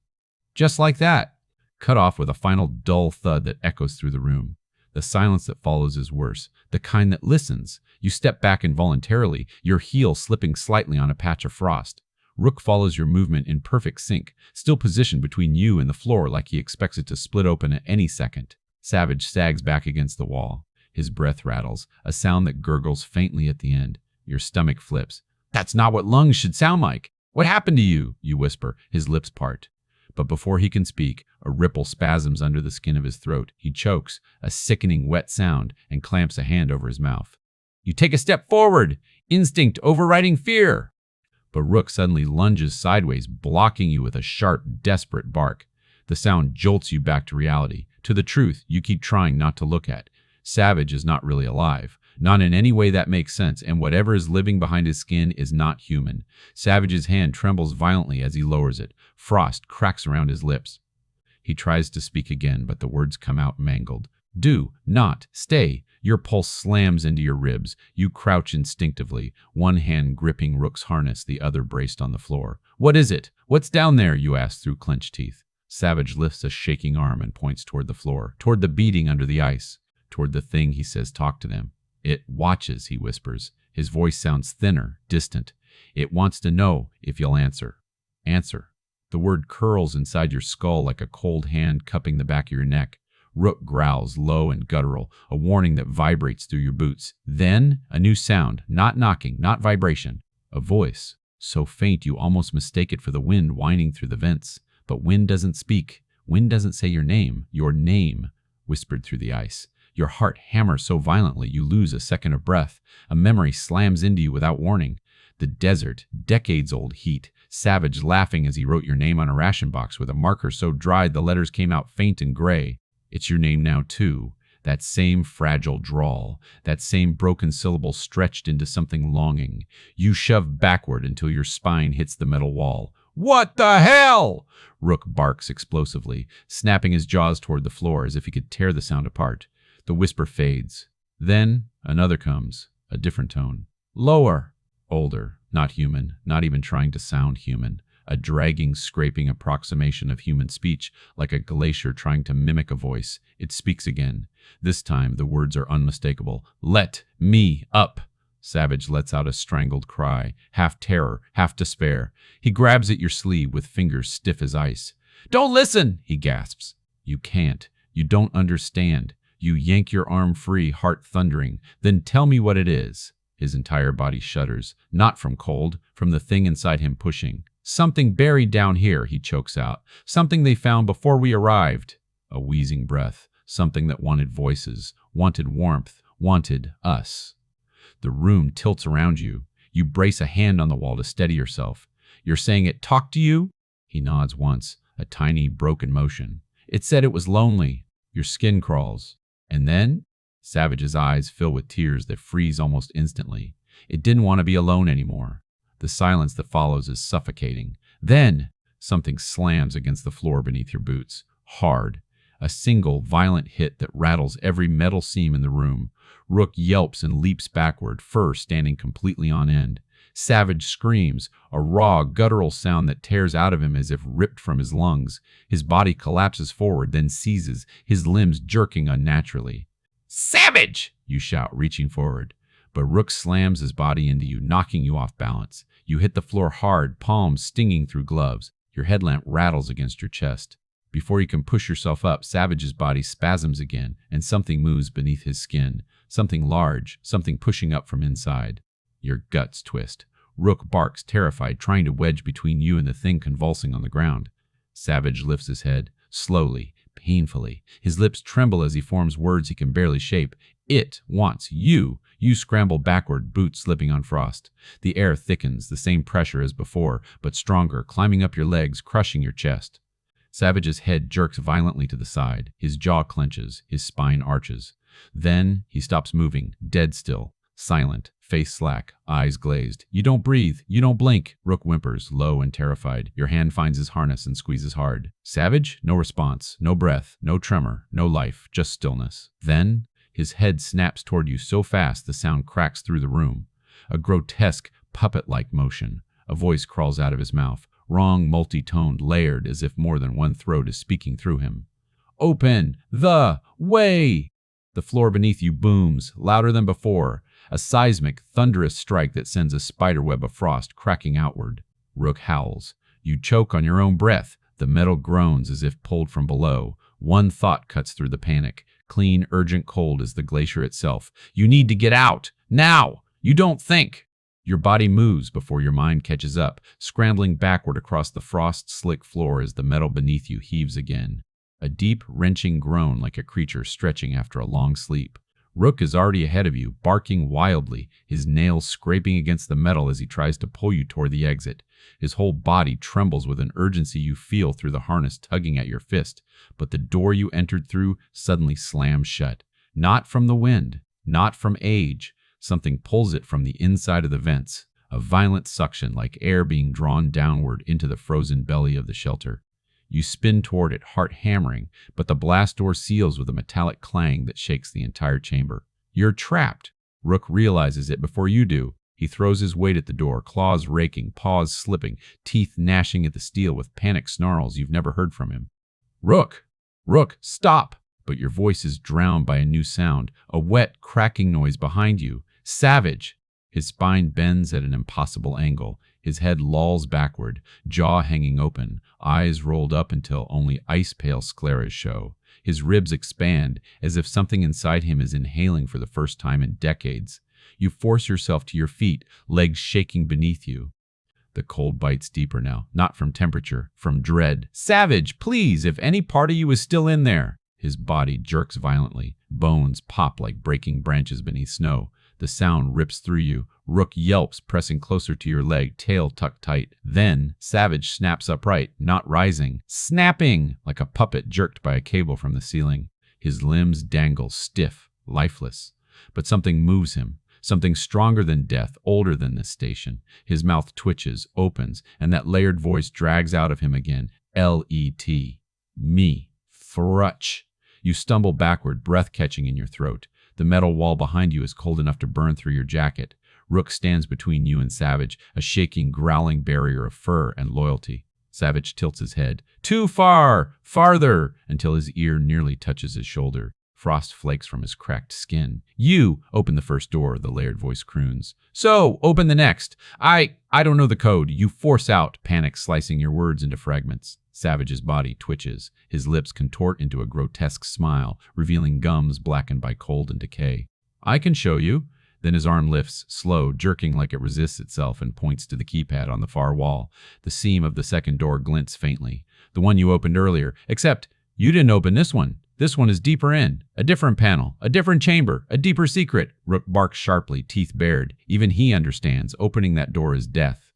Just like that, cut off with a final dull thud that echoes through the room. The silence that follows is worse, the kind that listens. You step back involuntarily, your heel slipping slightly on a patch of frost. Rook follows your movement in perfect sync, still positioned between you and the floor like he expects it to split open at any second. Savage sags back against the wall. His breath rattles, a sound that gurgles faintly at the end. Your stomach flips. That's not what lungs should sound like. What happened to you? You whisper, his lips part. But before he can speak, a ripple spasms under the skin of his throat. He chokes, a sickening wet sound, and clamps a hand over his mouth. You take a step forward, instinct overriding fear. But Rook suddenly lunges sideways, blocking you with a sharp, desperate bark. The sound jolts you back to reality, to the truth you keep trying not to look at. Savage is not really alive. Not in any way that makes sense, and whatever is living behind his skin is not human. Savage's hand trembles violently as he lowers it. Frost cracks around his lips. He tries to speak again, but the words come out mangled. Do not stay. Your pulse slams into your ribs. You crouch instinctively, one hand gripping Rook's harness, the other braced on the floor. What is it? What's down there? You ask through clenched teeth. Savage lifts a shaking arm and points toward the floor, toward the beating under the ice, toward the thing he says talk to them. It watches, he whispers. His voice sounds thinner, distant. It wants to know if you'll answer. Answer. The word curls inside your skull like a cold hand cupping the back of your neck. Rook growls, low and guttural, a warning that vibrates through your boots. Then, a new sound, not knocking, not vibration. A voice, so faint you almost mistake it for the wind whining through the vents. But wind doesn't speak. Wind doesn't say your name, whispered through the ice. Your heart hammers so violently you lose a second of breath. A memory slams into you without warning. The desert, decades-old heat, Savage laughing as he wrote your name on a ration box with a marker so dried the letters came out faint and gray. It's your name now, too. That same fragile drawl, that same broken syllable stretched into something longing. You shove backward until your spine hits the metal wall. What the hell? Rook barks explosively, snapping his jaws toward the floor as if he could tear the sound apart. The whisper fades. Then another comes, a different tone. Lower. Older, not human, not even trying to sound human. A dragging, scraping approximation of human speech, like a glacier trying to mimic a voice. It speaks again. This time, the words are unmistakable. Let me up. Savage lets out a strangled cry, half terror, half despair. He grabs at your sleeve with fingers stiff as ice. Don't listen, he gasps. You can't. You don't understand. You yank your arm free, heart thundering. Then tell me what it is. His entire body shudders, not from cold, from the thing inside him pushing. Something buried down here, he chokes out. Something they found before we arrived. A wheezing breath. Something that wanted voices, wanted warmth, wanted us. The room tilts around you. You brace a hand on the wall to steady yourself. You're saying it talked to you? He nods once, a tiny, broken motion. It said it was lonely. Your skin crawls. And then? Savage's eyes fill with tears that freeze almost instantly. It didn't want to be alone anymore. The silence that follows is suffocating. Then, something slams against the floor beneath your boots. Hard. A single, violent hit that rattles every metal seam in the room. Rook yelps and leaps backward, fur standing completely on end. Savage screams, a raw, guttural sound that tears out of him as if ripped from his lungs. His body collapses forward, then seizes, his limbs jerking unnaturally. Savage! You shout, reaching forward. But Rook slams his body into you, knocking you off balance. You hit the floor hard, palms stinging through gloves. Your headlamp rattles against your chest. Before you can push yourself up, Savage's body spasms again, and something moves beneath his skin. Something large, something pushing up from inside. Your guts twist. Rook barks, terrified, trying to wedge between you and the thing convulsing on the ground. Savage lifts his head, slowly, painfully. His lips tremble as he forms words he can barely shape. It wants you. You scramble backward, boots slipping on frost. The air thickens, the same pressure as before, but stronger, climbing up your legs, crushing your chest. Savage's head jerks violently to the side. His jaw clenches, his spine arches. Then he stops moving, dead still, silent, face slack, eyes glazed. You don't breathe. You don't blink. Rook whimpers, low and terrified. Your hand finds his harness and squeezes hard. Savage? No response, no breath, no tremor, no life, just stillness. Then his head snaps toward you so fast the sound cracks through the room. A grotesque, puppet-like motion. A voice crawls out of his mouth, wrong, multi-toned, layered, as if more than one throat is speaking through him. Open the way! The floor beneath you booms, louder than before, a seismic, thunderous strike that sends a spiderweb of frost cracking outward. Rook howls. You choke on your own breath. The metal groans as if pulled from below. One thought cuts through the panic. Clean, urgent cold as the glacier itself. You need to get out. Now! You don't think! Your body moves before your mind catches up, scrambling backward across the frost-slick floor as the metal beneath you heaves again. A deep, wrenching groan like a creature stretching after a long sleep. Rook is already ahead of you, barking wildly, his nails scraping against the metal as he tries to pull you toward the exit. His whole body trembles with an urgency you feel through the harness tugging at your fist, but the door you entered through suddenly slams shut. Not from the wind, not from age. Something pulls it from the inside of the vents, a violent suction like air being drawn downward into the frozen belly of the shelter. You spin toward it, heart hammering, but the blast door seals with a metallic clang that shakes the entire chamber. You're trapped. Rook realizes it before you do. He throws his weight at the door, claws raking, paws slipping, teeth gnashing at the steel with panic snarls you've never heard from him. Rook! Rook, stop! But your voice is drowned by a new sound, a wet, cracking noise behind you. Savage! His spine bends at an impossible angle. His head lolls backward, jaw hanging open, eyes rolled up until only ice-pale scleras show. His ribs expand, as if something inside him is inhaling for the first time in decades. You force yourself to your feet, legs shaking beneath you. The cold bites deeper now, not from temperature, from dread. Savage, please, if any part of you is still in there. His body jerks violently. Bones pop like breaking branches beneath snow. The sound rips through you. Rook yelps, pressing closer to your leg, tail tucked tight. Then, Savage snaps upright, not rising, snapping like a puppet jerked by a cable from the ceiling. His limbs dangle, stiff, lifeless. But something moves him, something stronger than death, older than this station. His mouth twitches, opens, and that layered voice drags out of him again. L-E-T. Me. Frutch. You stumble backward, breath catching in your throat. The metal wall behind you is cold enough to burn through your jacket. Rook stands between you and Savage, a shaking, growling barrier of fur and loyalty. Savage tilts his head. Too far! Farther! Until his ear nearly touches his shoulder. Frost flakes from his cracked skin. You open the first door, the layered voice croons. So, open the next. I don't know the code. You force out, panic slicing your words into fragments. Savage's body twitches. His lips contort into a grotesque smile, revealing gums blackened by cold and decay. I can show you. Then his arm lifts, slow, jerking like it resists itself, and points to the keypad on the far wall. The seam of the second door glints faintly. The one you opened earlier, except you didn't open this one. This one is deeper in. A different panel, a different chamber, a deeper secret. Rook barks sharply, teeth bared. Even he understands. Opening that door is death.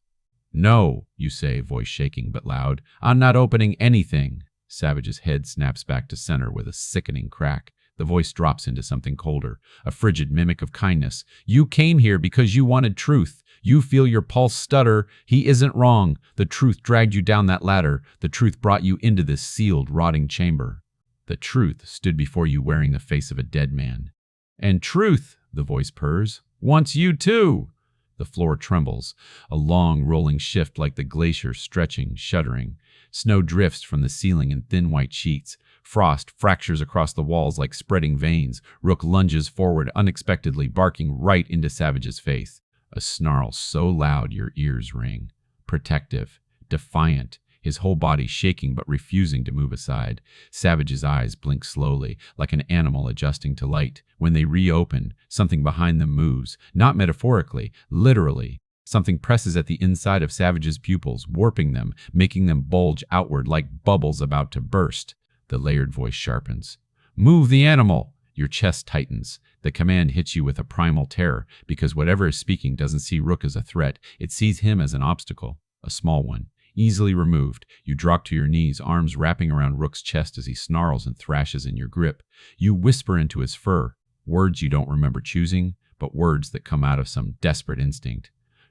No, you say, voice shaking but loud. I'm not opening anything. Savage's head snaps back to center with a sickening crack. The voice drops into something colder, a frigid mimic of kindness. You came here because you wanted truth. You feel your pulse stutter. He isn't wrong. The truth dragged you down that ladder. The truth brought you into this sealed, rotting chamber. The truth stood before you wearing the face of a dead man. And truth, the voice purrs, wants you too. The floor trembles, a long rolling shift like the glacier stretching, shuddering. Snow drifts from the ceiling in thin white sheets. Frost fractures across the walls like spreading veins. Rook lunges forward unexpectedly, barking right into Savage's face. A snarl so loud your ears ring. Protective, defiant, his whole body shaking but refusing to move aside. Savage's eyes blink slowly, like an animal adjusting to light. When they reopen, something behind them moves, not metaphorically, literally. Something presses at the inside of Savage's pupils, warping them, making them bulge outward like bubbles about to burst. The layered voice sharpens. Move the animal! Your chest tightens. The command hits you with a primal terror because whatever is speaking doesn't see Rook as a threat. It sees him as an obstacle, a small one, easily removed. You drop to your knees, arms wrapping around Rook's chest as he snarls and thrashes in your grip. You whisper into his fur, words you don't remember choosing, but words that come out of some desperate instinct.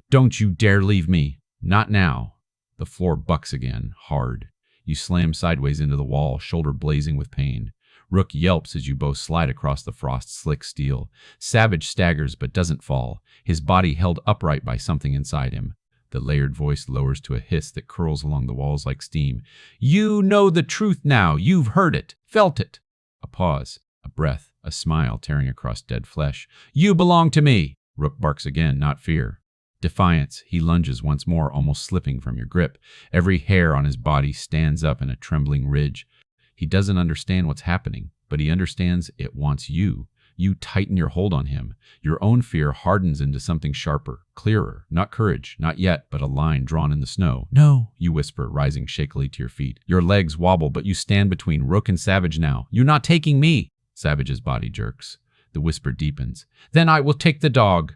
"Don't you dare leave me! Not now!" The floor bucks again, hard. You slam sideways into the wall, shoulder blazing with pain. Rook yelps as you both slide across the frost-slick steel. Savage staggers but doesn't fall, his body held upright by something inside him. The layered voice lowers to a hiss that curls along the walls like steam. "You know the truth now. You've heard it, felt it." A pause, a breath, a smile tearing across dead flesh. "You belong to me." Rook barks again, not fear. Defiance. He lunges once more, almost slipping from your grip. Every hair on his body stands up in a trembling ridge. He doesn't understand what's happening, but he understands it wants you. You tighten your hold on him. Your own fear hardens into something sharper, clearer. Not courage, not yet, but a line drawn in the snow. "No," you whisper, rising shakily to your feet. Your legs wobble, but you stand between Rook and Savage now. "You're not taking me." Savage's body jerks. The whisper deepens. "Then I will take the dog."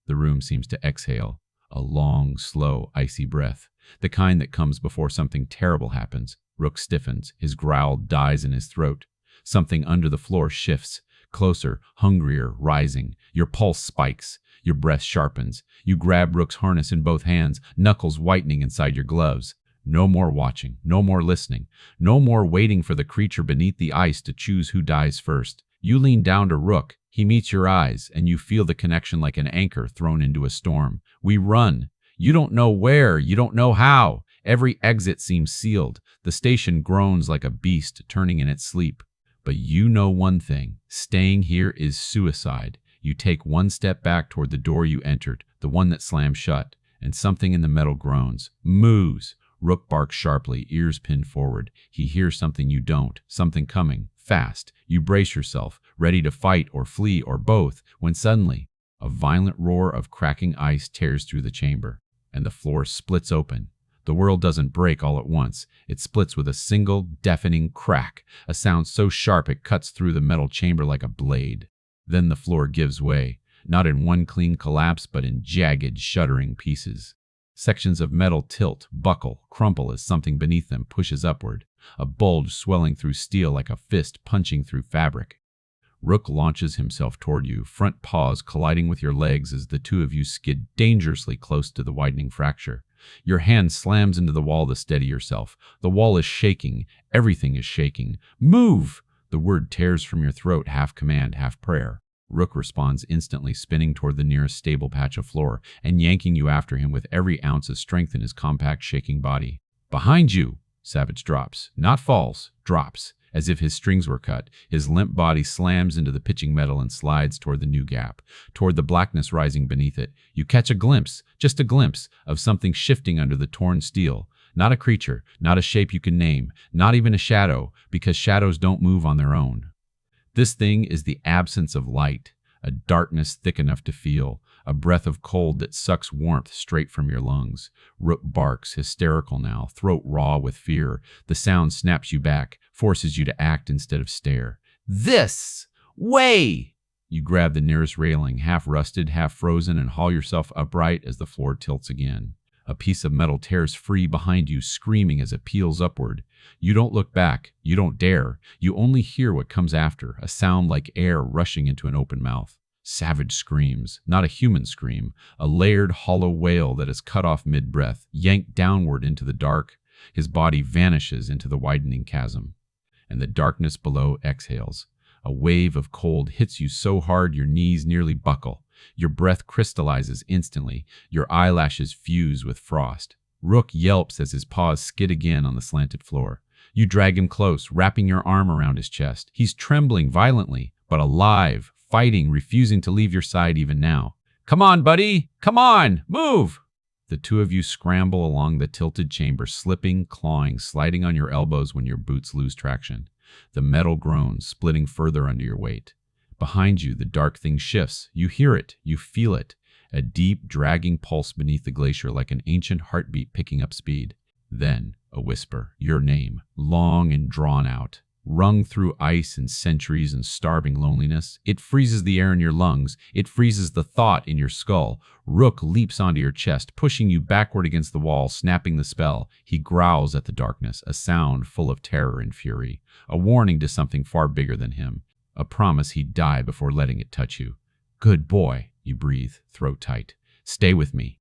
The room seems to exhale, a long, slow, icy breath, the kind that comes before something terrible happens. Rook stiffens, his growl dies in his throat. Something under the floor shifts, closer, hungrier, rising. Your pulse spikes, your breath sharpens. You grab Rook's harness in both hands, knuckles whitening inside your gloves. No more watching, no more listening, no more waiting for the creature beneath the ice to choose who dies first. You lean down to Rook. He meets your eyes, and you feel the connection like an anchor thrown into a storm. We run. You don't know where, you don't know how. Every exit seems sealed. The station groans like a beast turning in its sleep. But you know one thing. Staying here is suicide. You take one step back toward the door you entered, the one that slams shut, and something in the metal groans, moves. Rook barks sharply, ears pinned forward. He hears something you don't, something coming, fast. You brace yourself, ready to fight or flee or both, when suddenly a violent roar of cracking ice tears through the chamber, and the floor splits open. The world doesn't break all at once. It splits with a single, deafening crack, a sound so sharp it cuts through the metal chamber like a blade. Then the floor gives way, not in one clean collapse, but in jagged, shuddering pieces. Sections of metal tilt, buckle, crumple as something beneath them pushes upward, a bulge swelling through steel like a fist punching through fabric. Rook launches himself toward you, front paws colliding with your legs as the two of you skid dangerously close to the widening fracture. Your hand slams into the wall to steady yourself. The wall is shaking. Everything is shaking. "Move!" The word tears from your throat, half command, half prayer. Rook responds instantly, spinning toward the nearest stable patch of floor and yanking you after him with every ounce of strength in his compact, shaking body. "Behind you!" Savage drops. Not falls, drops. As if his strings were cut, his limp body slams into the pitching metal and slides toward the new gap, toward the blackness rising beneath it. You catch a glimpse, just a glimpse, of something shifting under the torn steel. Not a creature, not a shape you can name, not even a shadow, because shadows don't move on their own. This thing is the absence of light, a darkness thick enough to feel, a breath of cold that sucks warmth straight from your lungs. Rook barks, hysterical now, throat raw with fear. The sound snaps you back, forces you to act instead of stare. "This way!" You grab the nearest railing, half rusted, half frozen, and haul yourself upright as the floor tilts again. A piece of metal tears free behind you, screaming as it peels upward. You don't look back. You don't dare. You only hear what comes after, a sound like air rushing into an open mouth. Savage screams, not a human scream, a layered, hollow wail that is cut off mid-breath, yanked downward into the dark. His body vanishes into the widening chasm, and the darkness below exhales. A wave of cold hits you so hard your knees nearly buckle. Your breath crystallizes instantly. Your eyelashes fuse with frost. Rook yelps as his paws skid again on the slanted floor. You drag him close, wrapping your arm around his chest. He's trembling violently, but alive, fighting, refusing to leave your side even now. "Come on, buddy! Come on! Move!" The two of you scramble along the tilted chamber, slipping, clawing, sliding on your elbows when your boots lose traction. The metal groans, splitting further under your weight. Behind you, the dark thing shifts. You hear it. You feel it. A deep, dragging pulse beneath the glacier like an ancient heartbeat picking up speed. Then, a whisper. Your name, long and drawn out. wrung through ice and centuries and starving loneliness. It freezes the air in your lungs. It freezes the thought in your skull. Rook leaps onto your chest, pushing you backward against the wall, snapping the spell. He growls at the darkness, a sound full of terror and fury, a warning to something far bigger than him, a promise he'd die before letting it touch you. Good boy, you breathe, throat tight. Stay with me.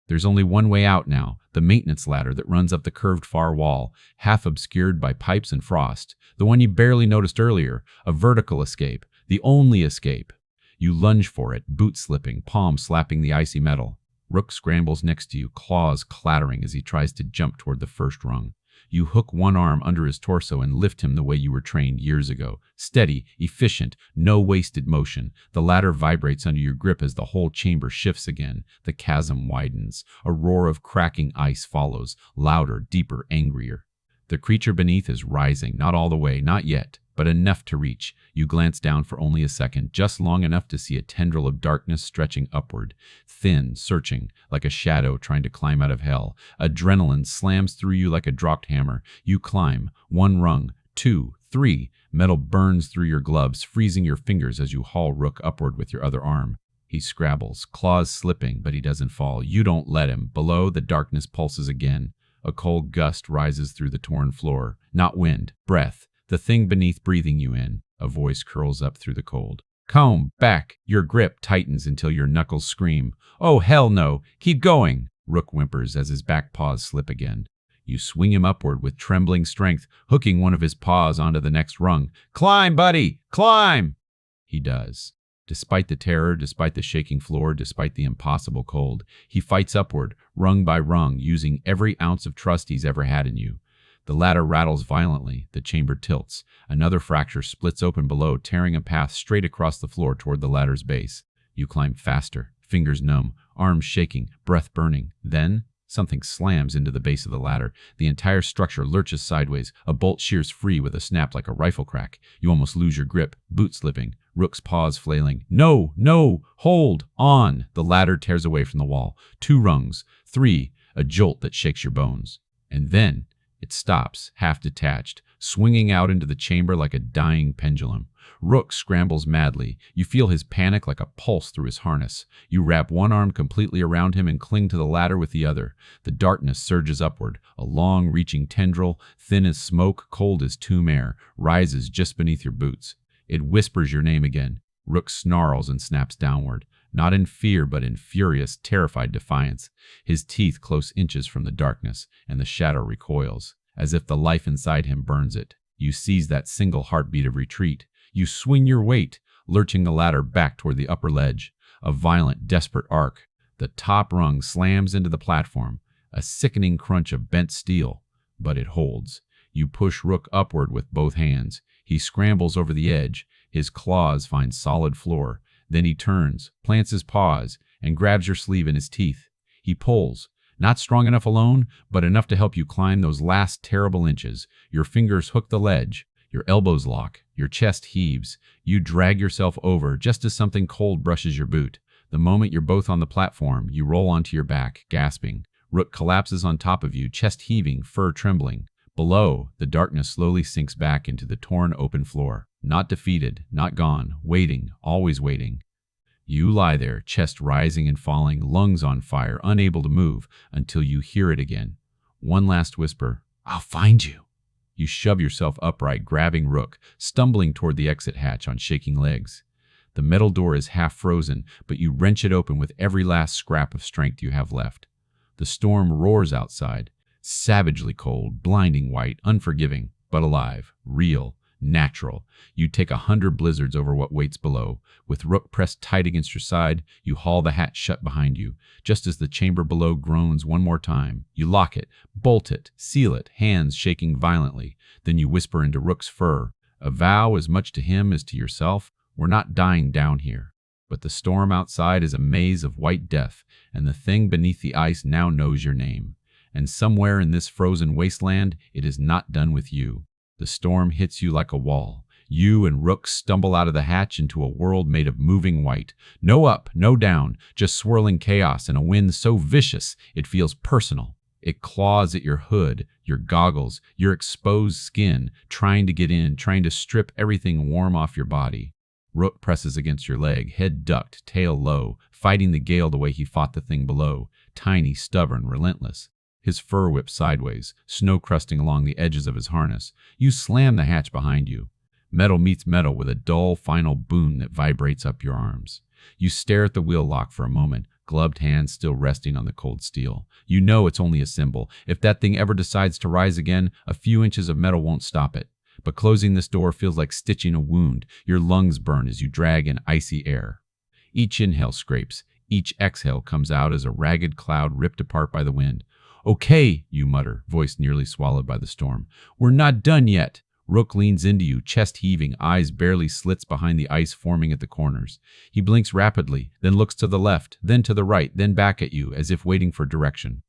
There's only one way out now, the maintenance ladder that runs up the curved far wall, half obscured by pipes and frost, the one you barely noticed earlier, a vertical escape, the only escape. You lunge for it, boot slipping, palm slapping the icy metal. Rook scrambles next to you, claws clattering as he tries to jump toward the first rung. You hook one arm under his torso and lift him the way you were trained years ago. Steady, efficient, no wasted motion. The ladder vibrates under your grip as the whole chamber shifts again. The chasm widens. A roar of cracking ice follows, louder, deeper, angrier. The creature beneath is rising, not all the way, not yet, but enough to reach. You glance down for only a second, just long enough to see a tendril of darkness stretching upward, thin, searching, like a shadow trying to climb out of hell. Adrenaline slams through you like a dropped hammer. You climb, one rung, two, three. Metal burns through your gloves, freezing your fingers as you haul Rook upward with your other arm. He scrabbles, claws slipping, but he doesn't fall. You don't let him. Below, the darkness pulses again. A cold gust rises through the torn floor. Not wind, breath. The thing beneath breathing you in. A voice curls up through the cold. Come back. Your grip tightens until your knuckles scream. Oh, hell no. Keep going. Rook whimpers as his back paws slip again. You swing him upward with trembling strength, hooking one of his paws onto the next rung. Climb, buddy! Climb! He does. Despite the terror, despite the shaking floor, despite the impossible cold, he fights upward, rung by rung, using every ounce of trust he's ever had in you. The ladder rattles violently, the chamber tilts. Another fracture splits open below, tearing a path straight across the floor toward the ladder's base. You climb faster, fingers numb, arms shaking, breath burning. Then, something slams into the base of the ladder. The entire structure lurches sideways. A bolt shears free with a snap like a rifle crack. You almost lose your grip, boot slipping, Rook's paws flailing. No, no, hold on. The ladder tears away from the wall. 2 rungs, 3, a jolt that shakes your bones. And then it stops, half detached, swinging out into the chamber like a dying pendulum. Rook scrambles madly. You feel his panic like a pulse through his harness. You wrap one arm completely around him and cling to the ladder with the other. The darkness surges upward. A long, reaching tendril, thin as smoke, cold as tomb air, rises just beneath your boots. It whispers your name again. Rook snarls and snaps downward, not in fear but in furious, terrified defiance. His teeth close inches from the darkness, and the shadow recoils, as if the life inside him burns it. You seize that single heartbeat of retreat. You swing your weight, lurching the ladder back toward the upper ledge. A violent, desperate arc. The top rung slams into the platform, a sickening crunch of bent steel, but it holds. You push Rook upward with both hands. He scrambles over the edge. His claws find solid floor. Then he turns, plants his paws, and grabs your sleeve in his teeth. He pulls, not strong enough alone, but enough to help you climb those last terrible inches. Your fingers hook the ledge. Your elbows lock. Your chest heaves. You drag yourself over just as something cold brushes your boot. The moment you're both on the platform, you roll onto your back, gasping. Rook collapses on top of you, chest heaving, fur trembling. Below, the darkness slowly sinks back into the torn open floor. Not defeated, not gone, waiting, always waiting. You lie there, chest rising and falling, lungs on fire, unable to move, until you hear it again. One last whisper, "I'll find you." You shove yourself upright, grabbing Rook, stumbling toward the exit hatch on shaking legs. The metal door is half frozen, but you wrench it open with every last scrap of strength you have left. The storm roars outside, savagely cold, blinding white, unforgiving, but alive, real, natural. You take 100 blizzards over what waits below. With Rook pressed tight against your side, you haul the hatch shut behind you. Just as the chamber below groans one more time, you lock it, bolt it, seal it, hands shaking violently. Then you whisper into Rook's fur, a vow as much to him as to yourself. We're not dying down here. But the storm outside is a maze of white death, and the thing beneath the ice now knows your name. And somewhere in this frozen wasteland, it is not done with you. The storm hits you like a wall. You and Rook stumble out of the hatch into a world made of moving white. No up, no down, just swirling chaos and a wind so vicious it feels personal. It claws at your hood, your goggles, your exposed skin, trying to get in, trying to strip everything warm off your body. Rook presses against your leg, head ducked, tail low, fighting the gale the way he fought the thing below, tiny, stubborn, relentless. His fur whips sideways, snow crusting along the edges of his harness. You slam the hatch behind you. Metal meets metal with a dull, final boom that vibrates up your arms. You stare at the wheel lock for a moment, gloved hands still resting on the cold steel. You know it's only a symbol. If that thing ever decides to rise again, a few inches of metal won't stop it. But closing this door feels like stitching a wound. Your lungs burn as you drag in icy air. Each inhale scrapes. Each exhale comes out as a ragged cloud ripped apart by the wind. "Okay," you mutter, voice nearly swallowed by the storm. "We're not done yet." Rook leans into you, chest heaving, eyes barely slits behind the ice forming at the corners. He blinks rapidly, then looks to the left, then to the right, then back at you, as if waiting for direction.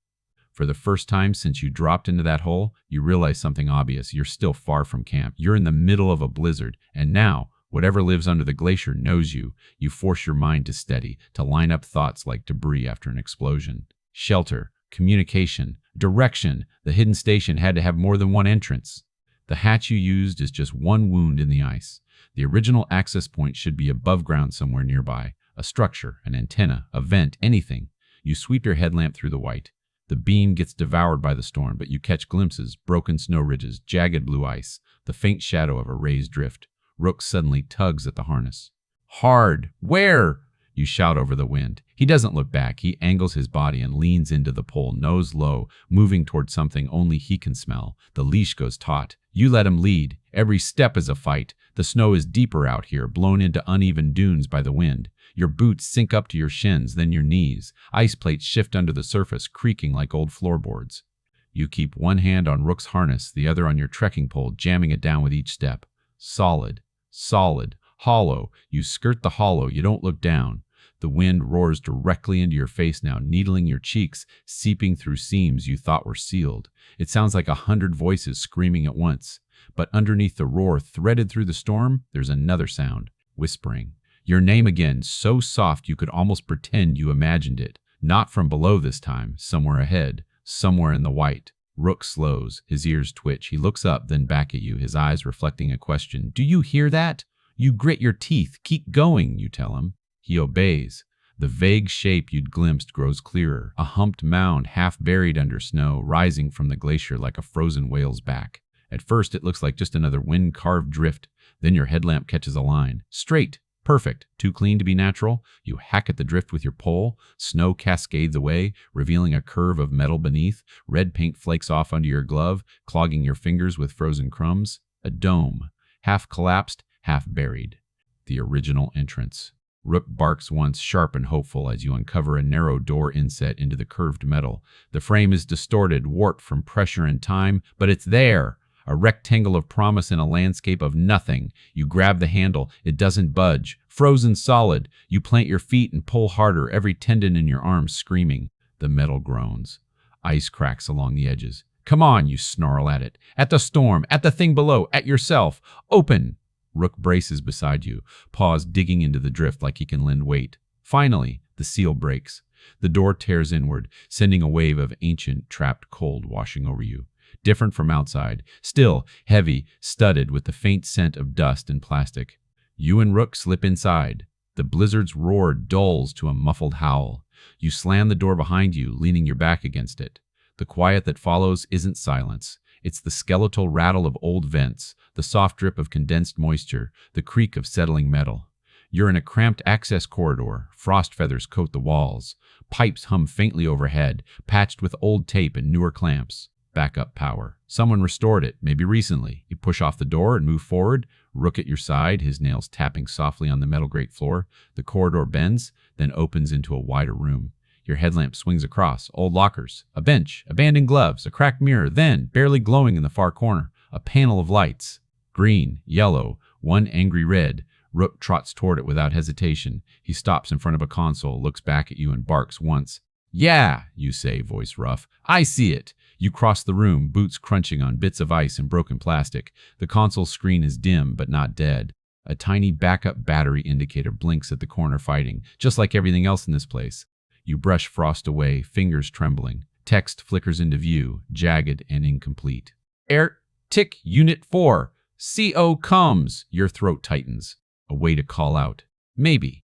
For the first time since you dropped into that hole, you realize something obvious. You're still far from camp. You're in the middle of a blizzard, and now, whatever lives under the glacier knows you. You force your mind to steady, to line up thoughts like debris after an explosion. Shelter, communication, direction. The hidden station had to have more than one entrance. The hatch you used is just one wound in the ice. The original access point should be above ground somewhere nearby. A structure, an antenna, a vent, anything. You sweep your headlamp through the white. The beam gets devoured by the storm, but you catch glimpses, broken snow ridges, jagged blue ice, the faint shadow of a raised drift. Rook suddenly tugs at the harness. "Hard! Where?" You shout over the wind. He doesn't look back. He angles his body and leans into the pole, nose low, moving toward something only he can smell. The leash goes taut. You let him lead. Every step is a fight. The snow is deeper out here, blown into uneven dunes by the wind. Your boots sink up to your shins, then your knees. Ice plates shift under the surface, creaking like old floorboards. You keep one hand on Rook's harness, the other on your trekking pole, jamming it down with each step. Solid, solid, hollow. You skirt the hollow. You don't look down. The wind roars directly into your face now, needling your cheeks, seeping through seams you thought were sealed. It sounds like 100 voices screaming at once. But underneath the roar, threaded through the storm, there's another sound, whispering. Your name again, so soft you could almost pretend you imagined it. Not from below this time, somewhere ahead, somewhere in the white. Rook slows, his ears twitch. He looks up, then back at you, his eyes reflecting a question. "Do you hear that?" You grit your teeth. "Keep going," you tell him. He obeys. The vague shape you'd glimpsed grows clearer, a humped mound half buried under snow, rising from the glacier like a frozen whale's back. At first, it looks like just another wind-carved drift. Then your headlamp catches a line. Straight. Perfect. Too clean to be natural. You hack at the drift with your pole. Snow cascades away, revealing a curve of metal beneath. Red paint flakes off under your glove, clogging your fingers with frozen crumbs. A dome. Half collapsed, half buried. The original entrance. Rook barks once, sharp and hopeful, as you uncover a narrow door inset into the curved metal. The frame is distorted, warped from pressure and time, but it's there. A rectangle of promise in a landscape of nothing. You grab the handle. It doesn't budge. Frozen solid. You plant your feet and pull harder, every tendon in your arms screaming. The metal groans. Ice cracks along the edges. "Come on," you snarl at it. "At the storm, at the thing below, at yourself. Open!" Rook braces beside you, paws digging into the drift like he can lend weight. Finally, the seal breaks. The door tears inward, sending a wave of ancient, trapped cold washing over you. Different from outside, still heavy, studded with the faint scent of dust and plastic. You and Rook slip inside. The blizzard's roar dulls to a muffled howl. You slam the door behind you, leaning your back against it. The quiet that follows isn't silence. It's the skeletal rattle of old vents, the soft drip of condensed moisture, the creak of settling metal. You're in a cramped access corridor. Frost feathers coat the walls. Pipes hum faintly overhead, patched with old tape and newer clamps. Backup power. Someone restored it, maybe recently. You push off the door and move forward. Rook at your side, his nails tapping softly on the metal grate floor. The corridor bends, then opens into a wider room. Your headlamp swings across. Old lockers, a bench, abandoned gloves, a cracked mirror, then, barely glowing in the far corner, a panel of lights. Green, yellow, one angry red. Rook trots toward it without hesitation. He stops in front of a console, looks back at you and barks once. "Yeah," you say, voice rough. "I see it." You cross the room, boots crunching on bits of ice and broken plastic. The console screen is dim, but not dead. A tiny backup battery indicator blinks at the corner fighting, just like everything else in this place. You brush frost away, fingers trembling. Text flickers into view, jagged and incomplete. Air tick Unit 4. CO comes. Your throat tightens. A way to call out. Maybe.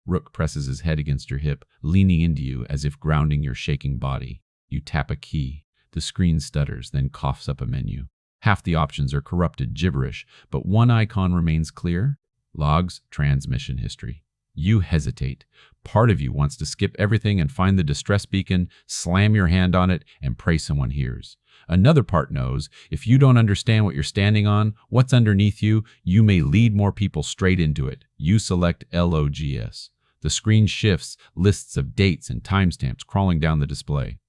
Rook presses his head against your hip, leaning into you as if grounding your shaking body. You tap a key. The screen stutters, then coughs up a menu. Half the options are corrupted gibberish, but one icon remains clear. Logs, transmission history. You hesitate. Part of you wants to skip everything and find the distress beacon, slam your hand on it, and pray someone hears. Another part knows, if you don't understand what you're standing on, what's underneath you, you may lead more people straight into it. You select LOGS. The screen shifts, lists of dates and timestamps crawling down the display.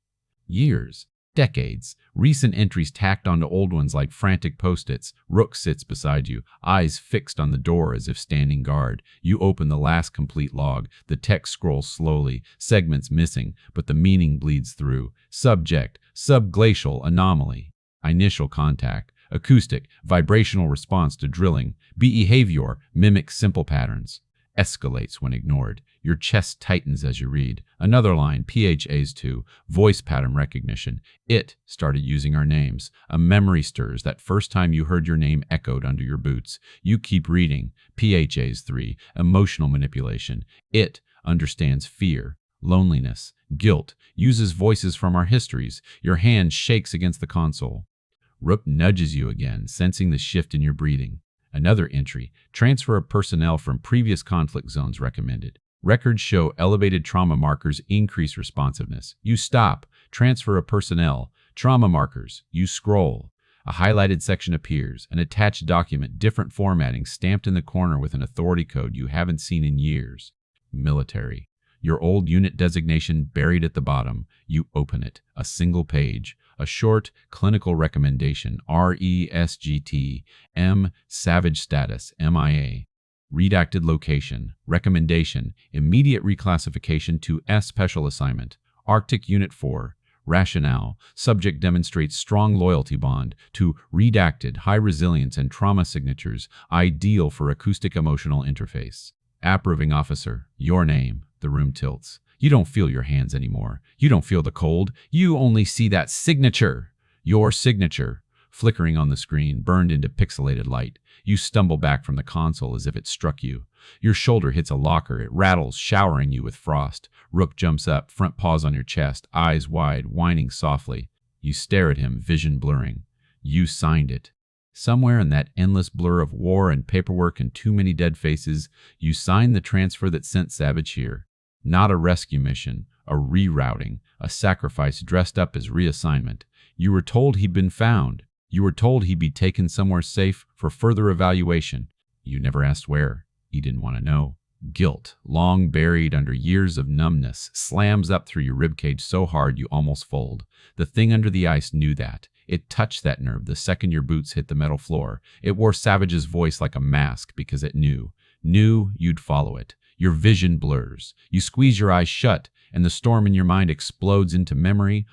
Years. Decades. Recent entries tacked onto old ones like frantic post-its. Rook sits beside you, eyes fixed on the door as if standing guard. You open the last complete log. The text scrolls slowly, segments missing, but the meaning bleeds through. Subject, subglacial anomaly. Initial contact, acoustic, vibrational response to drilling. Behavior, mimics simple patterns. Escalates when ignored. Your chest tightens as you read. Another line, PHAs 2, voice pattern recognition. It started using our names. A memory stirs. That first time you heard your name echoed under your boots. You keep reading. PHAs 3, emotional manipulation. It understands fear, loneliness, guilt, uses voices from our histories. Your hand shakes against the console. Rook nudges you again, sensing the shift in your breathing. Another entry, transfer of personnel from previous conflict zones recommended. Records show elevated trauma markers increase responsiveness. You stop. Transfer of personnel. Trauma markers. You scroll. A highlighted section appears. An attached document, different formatting, stamped in the corner with an authority code you haven't seen in years. Military. Your old unit designation buried at the bottom. You open it. A single page. A short clinical recommendation, RESGT, M, Savage Status, MIA. Redacted location, recommendation, immediate reclassification to S Special Assignment, Arctic Unit 4. Rationale, subject demonstrates strong loyalty bond to redacted, high resilience and trauma signatures, ideal for acoustic emotional interface. Approving officer, your name. The room tilts. You don't feel your hands anymore. You don't feel the cold. You only see that signature. Your signature, flickering on the screen, burned into pixelated light. You stumble back from the console as if it struck you. Your shoulder hits a locker. It rattles, showering you with frost. Rook jumps up, front paws on your chest, eyes wide, whining softly. You stare at him, vision blurring. You signed it. Somewhere in that endless blur of war and paperwork and too many dead faces, you signed the transfer that sent Savage here. Not a rescue mission, a rerouting, a sacrifice dressed up as reassignment. You were told he'd been found. You were told he'd be taken somewhere safe for further evaluation. You never asked where. You didn't want to know. Guilt, long buried under years of numbness, slams up through your ribcage so hard you almost fold. The thing under the ice knew that. It touched that nerve the second your boots hit the metal floor. It wore Savage's voice like a mask because it knew you'd follow it. Your vision blurs. You squeeze your eyes shut, and the storm in your mind explodes into memory.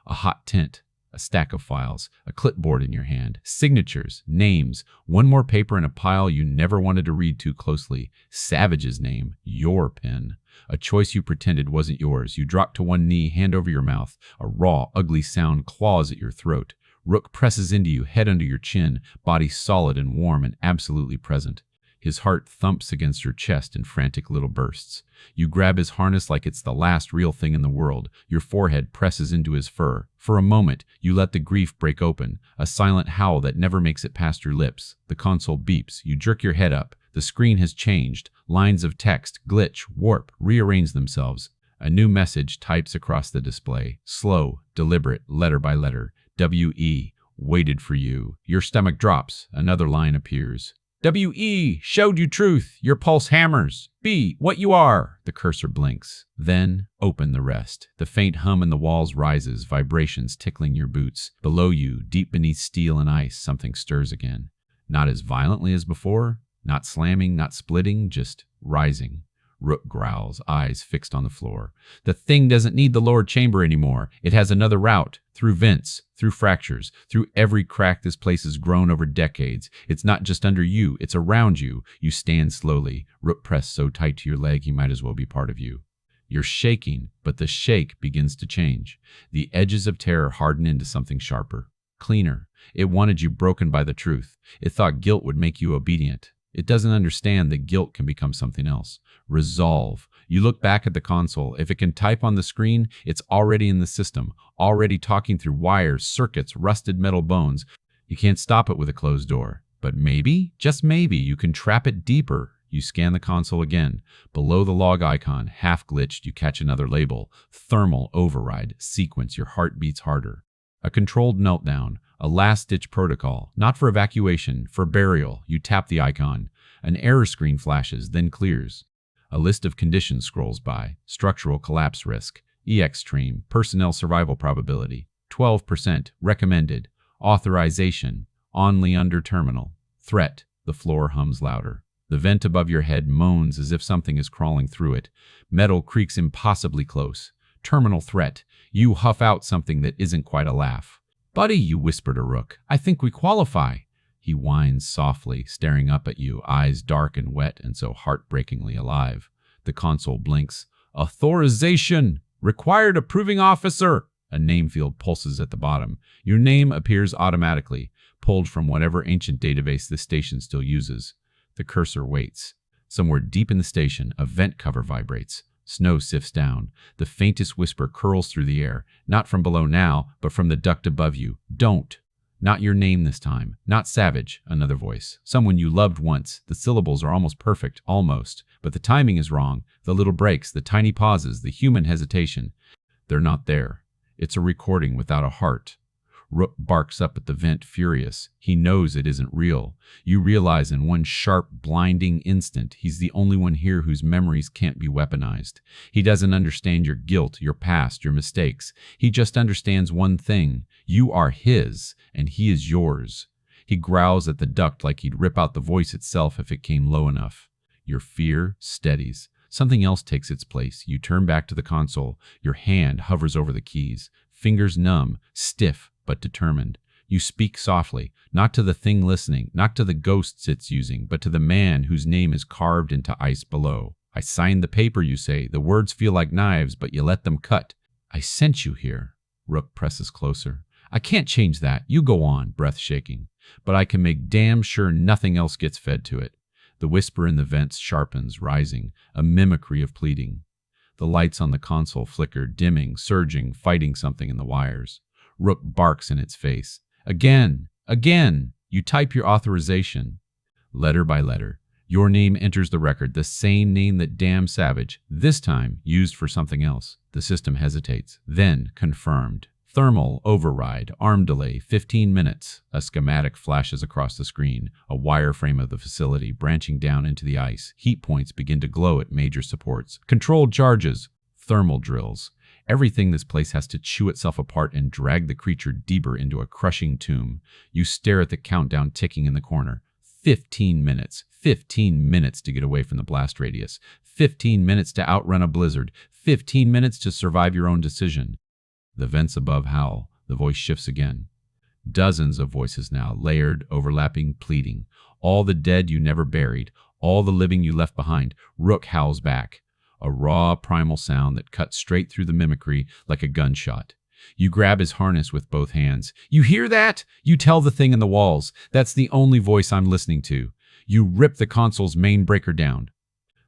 A hot tint, a stack of files, a clipboard in your hand, signatures, names, one more paper in a pile you never wanted to read too closely. Savage's name, your pen. A choice you pretended wasn't yours. You drop to one knee, hand over your mouth. A raw, ugly sound claws at your throat. Rook presses into you, head under your chin, body solid and warm and absolutely present. His heart thumps against your chest in frantic little bursts. You grab his harness like it's the last real thing in the world. Your forehead presses into his fur. For a moment, you let the grief break open, a silent howl that never makes it past your lips. The console beeps. You jerk your head up. The screen has changed. Lines of text glitch, warp, rearrange themselves. A new message types across the display. Slow, deliberate, letter by letter. W.E. Waited for you. Your stomach drops. Another line appears. W.E. Showed you truth. Your pulse hammers. B. What you are. The cursor blinks. Then open the rest. The faint hum in the walls rises, vibrations tickling your boots. Below you, deep beneath steel and ice, something stirs again. Not as violently as before. Not slamming, not splitting, just rising. Rook growls, eyes fixed on the floor. The thing doesn't need the lower chamber anymore. It has another route, through vents, through fractures, through every crack this place has grown over decades. It's not just under you, it's around you. You stand slowly, Rook pressed so tight to your leg he might as well be part of you. You're shaking, but the shake begins to change. The edges of terror harden into something sharper, cleaner. It wanted you broken by the truth. It thought guilt would make you obedient. It doesn't understand that guilt can become something else. Resolve. You look back at the console. If it can type on the screen, it's already in the system, already talking through wires, circuits, rusted metal bones. You can't stop it with a closed door. But maybe, just maybe, you can trap it deeper. You scan the console again. Below the log icon, half glitched, you catch another label. Thermal override, sequence, your heart beats harder. A controlled meltdown, a last-ditch protocol, not for evacuation, for burial. You tap the icon. An error screen flashes, then clears. A list of conditions scrolls by. Structural collapse risk, extreme, personnel survival probability, 12%, recommended, authorization, only under terminal, threat, the floor hums louder. The vent above your head moans as if something is crawling through it. Metal creaks impossibly close. Terminal threat. You huff out something that isn't quite a laugh. "Buddy," you whisper to Rook, "I think we qualify." He whines softly, staring up at you, eyes dark and wet and so heartbreakingly alive. The console blinks. "Authorization! Required approving officer!" A name field pulses at the bottom. Your name appears automatically, pulled from whatever ancient database this station still uses. The cursor waits. Somewhere deep in the station, a vent cover vibrates. Snow sifts down. The faintest whisper curls through the air, not from below now, but from the duct above you. "Don't." Not your name this time. Not Savage, another voice. Someone you loved once. The syllables are almost perfect, almost. But the timing is wrong. The little breaks, the tiny pauses, the human hesitation. They're not there. It's a recording without a heart. Rook barks up at the vent, furious. He knows it isn't real. You realize in one sharp, blinding instant, he's the only one here whose memories can't be weaponized. He doesn't understand your guilt, your past, your mistakes. He just understands one thing. You are his, and he is yours. He growls at the duct like he'd rip out the voice itself if it came low enough. Your fear steadies. Something else takes its place. You turn back to the console. Your hand hovers over the keys. Fingers numb, stiff, but determined. You speak softly, not to the thing listening, not to the ghosts it's using, but to the man whose name is carved into ice below. "I signed the paper," you say. The words feel like knives, but you let them cut. "I sent you here." Rook presses closer. "I can't change that. You go on," breath shaking. "But I can make damn sure nothing else gets fed to it." The whisper in the vents sharpens, rising, a mimicry of pleading. The lights on the console flicker, dimming, surging, fighting something in the wires. Rook barks in its face. "Again! Again!" You type your authorization. Letter by letter. Your name enters the record, the same name that damned Savage, this time used for something else. The system hesitates. Then, confirmed. Thermal override, arm delay, 15 minutes. A schematic flashes across the screen, a wireframe of the facility branching down into the ice. Heat points begin to glow at major supports. Controlled charges. Thermal drills. Everything this place has to chew itself apart and drag the creature deeper into a crushing tomb. You stare at the countdown ticking in the corner. 15 minutes. 15 minutes to get away from the blast radius. 15 minutes to outrun a blizzard. 15 minutes to survive your own decision. The vents above howl. The voice shifts again. Dozens of voices now, layered, overlapping, pleading. All the dead you never buried. All the living you left behind. Rook howls back. A raw, primal sound that cuts straight through the mimicry like a gunshot. You grab his harness with both hands. "You hear that?" You tell the thing in the walls. "That's the only voice I'm listening to." You rip the console's main breaker down.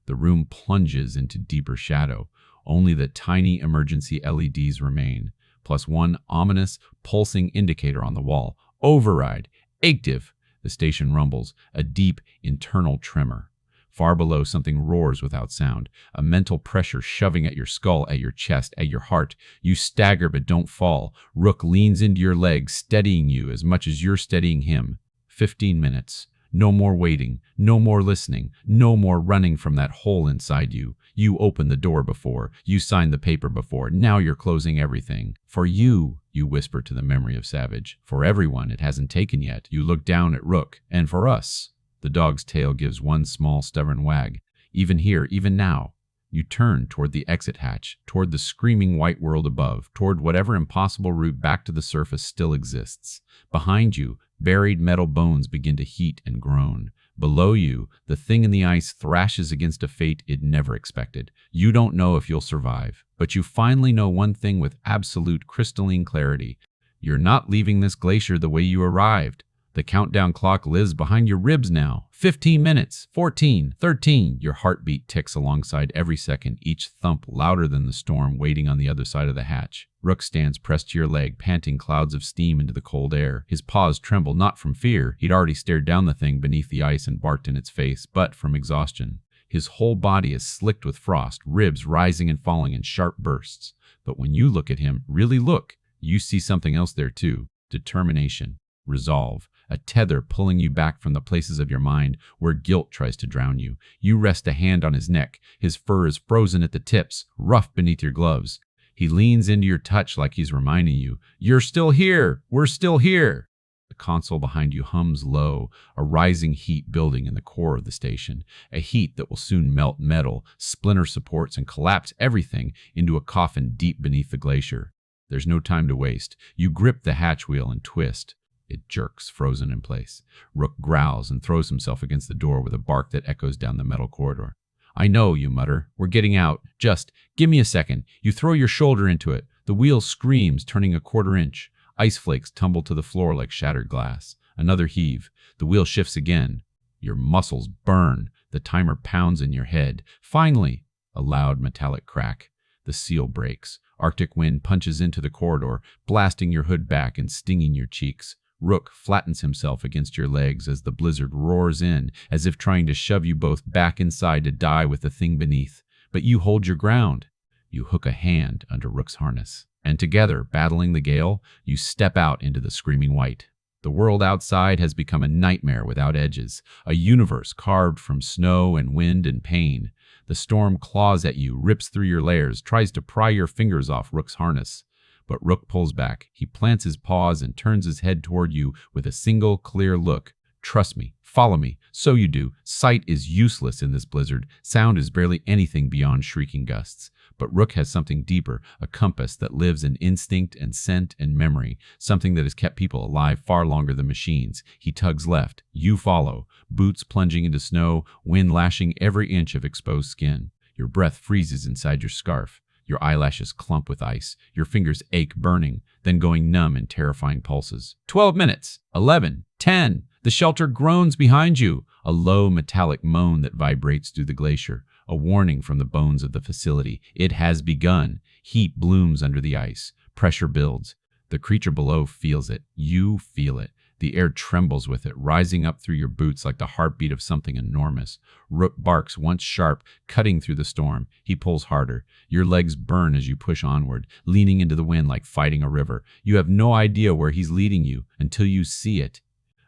The room plunges into deeper shadow. Only the tiny emergency LEDs remain, plus one ominous, pulsing indicator on the wall. Override. Active. The station rumbles, a deep, internal tremor. Far below, something roars without sound, a mental pressure shoving at your skull, at your chest, at your heart. You stagger but don't fall. Rook leans into your legs, steadying you as much as you're steadying him. 15 minutes. No more waiting, no more listening, no more running from that hole inside you. You opened the door before, you signed the paper before, now you're closing everything. "For you," you whisper to the memory of Savage. "For everyone it hasn't taken yet." You look down at Rook. "And for us." The dog's tail gives one small, stubborn wag. "Even here, even now." You turn toward the exit hatch, toward the screaming white world above, toward whatever impossible route back to the surface still exists. Behind you, buried metal bones begin to heat and groan. Below you, the thing in the ice thrashes against a fate it never expected. You don't know if you'll survive, but you finally know one thing with absolute crystalline clarity. You're not leaving this glacier the way you arrived. The countdown clock lives behind your ribs now. 15 minutes, 14, 13. Your heartbeat ticks alongside every second, each thump louder than the storm waiting on the other side of the hatch. Rook stands pressed to your leg, panting clouds of steam into the cold air. His paws tremble not from fear. He'd already stared down the thing beneath the ice and barked in its face, but from exhaustion. His whole body is slicked with frost, ribs rising and falling in sharp bursts. But when you look at him, really look, you see something else there too. Determination, resolve, a tether pulling you back from the places of your mind where guilt tries to drown you. You rest a hand on his neck. His fur is frozen at the tips, rough beneath your gloves. He leans into your touch like he's reminding you, "You're still here. We're still here." The console behind you hums low, a rising heat building in the core of the station, a heat that will soon melt metal, splinter supports, and collapse everything into a coffin deep beneath the glacier. There's no time to waste. You grip the hatch wheel and twist. It jerks, frozen in place. Rook growls and throws himself against the door with a bark that echoes down the metal corridor. "I know," you mutter. "We're getting out. Just give me a second." You throw your shoulder into it. The wheel screams, turning a quarter inch. Ice flakes tumble to the floor like shattered glass. Another heave. The wheel shifts again. Your muscles burn. The timer pounds in your head. Finally, a loud metallic crack. The seal breaks. Arctic wind punches into the corridor, blasting your hood back and stinging your cheeks. Rook flattens himself against your legs as the blizzard roars in, as if trying to shove you both back inside to die with the thing beneath. But you hold your ground. You hook a hand under Rook's harness. And together, battling the gale, you step out into the screaming white. The world outside has become a nightmare without edges, a universe carved from snow and wind and pain. The storm claws at you, rips through your layers, tries to pry your fingers off Rook's harness. But Rook pulls back. He plants his paws and turns his head toward you with a single, clear look. "Trust me. Follow me." So you do. Sight is useless in this blizzard. Sound is barely anything beyond shrieking gusts. But Rook has something deeper, a compass that lives in instinct and scent and memory, something that has kept people alive far longer than machines. He tugs left. You follow. Boots plunging into snow, wind lashing every inch of exposed skin. Your breath freezes inside your scarf. Your eyelashes clump with ice. Your fingers ache, burning, then going numb in terrifying pulses. 12 minutes. 11. 10. The shelter groans behind you, a low metallic moan that vibrates through the glacier, a warning from the bones of the facility. It has begun. Heat blooms under the ice. Pressure builds. The creature below feels it. You feel it. The air trembles with it, rising up through your boots like the heartbeat of something enormous. Rook barks, once sharp, cutting through the storm. He pulls harder. Your legs burn as you push onward, leaning into the wind like fighting a river. You have no idea where he's leading you until you see it.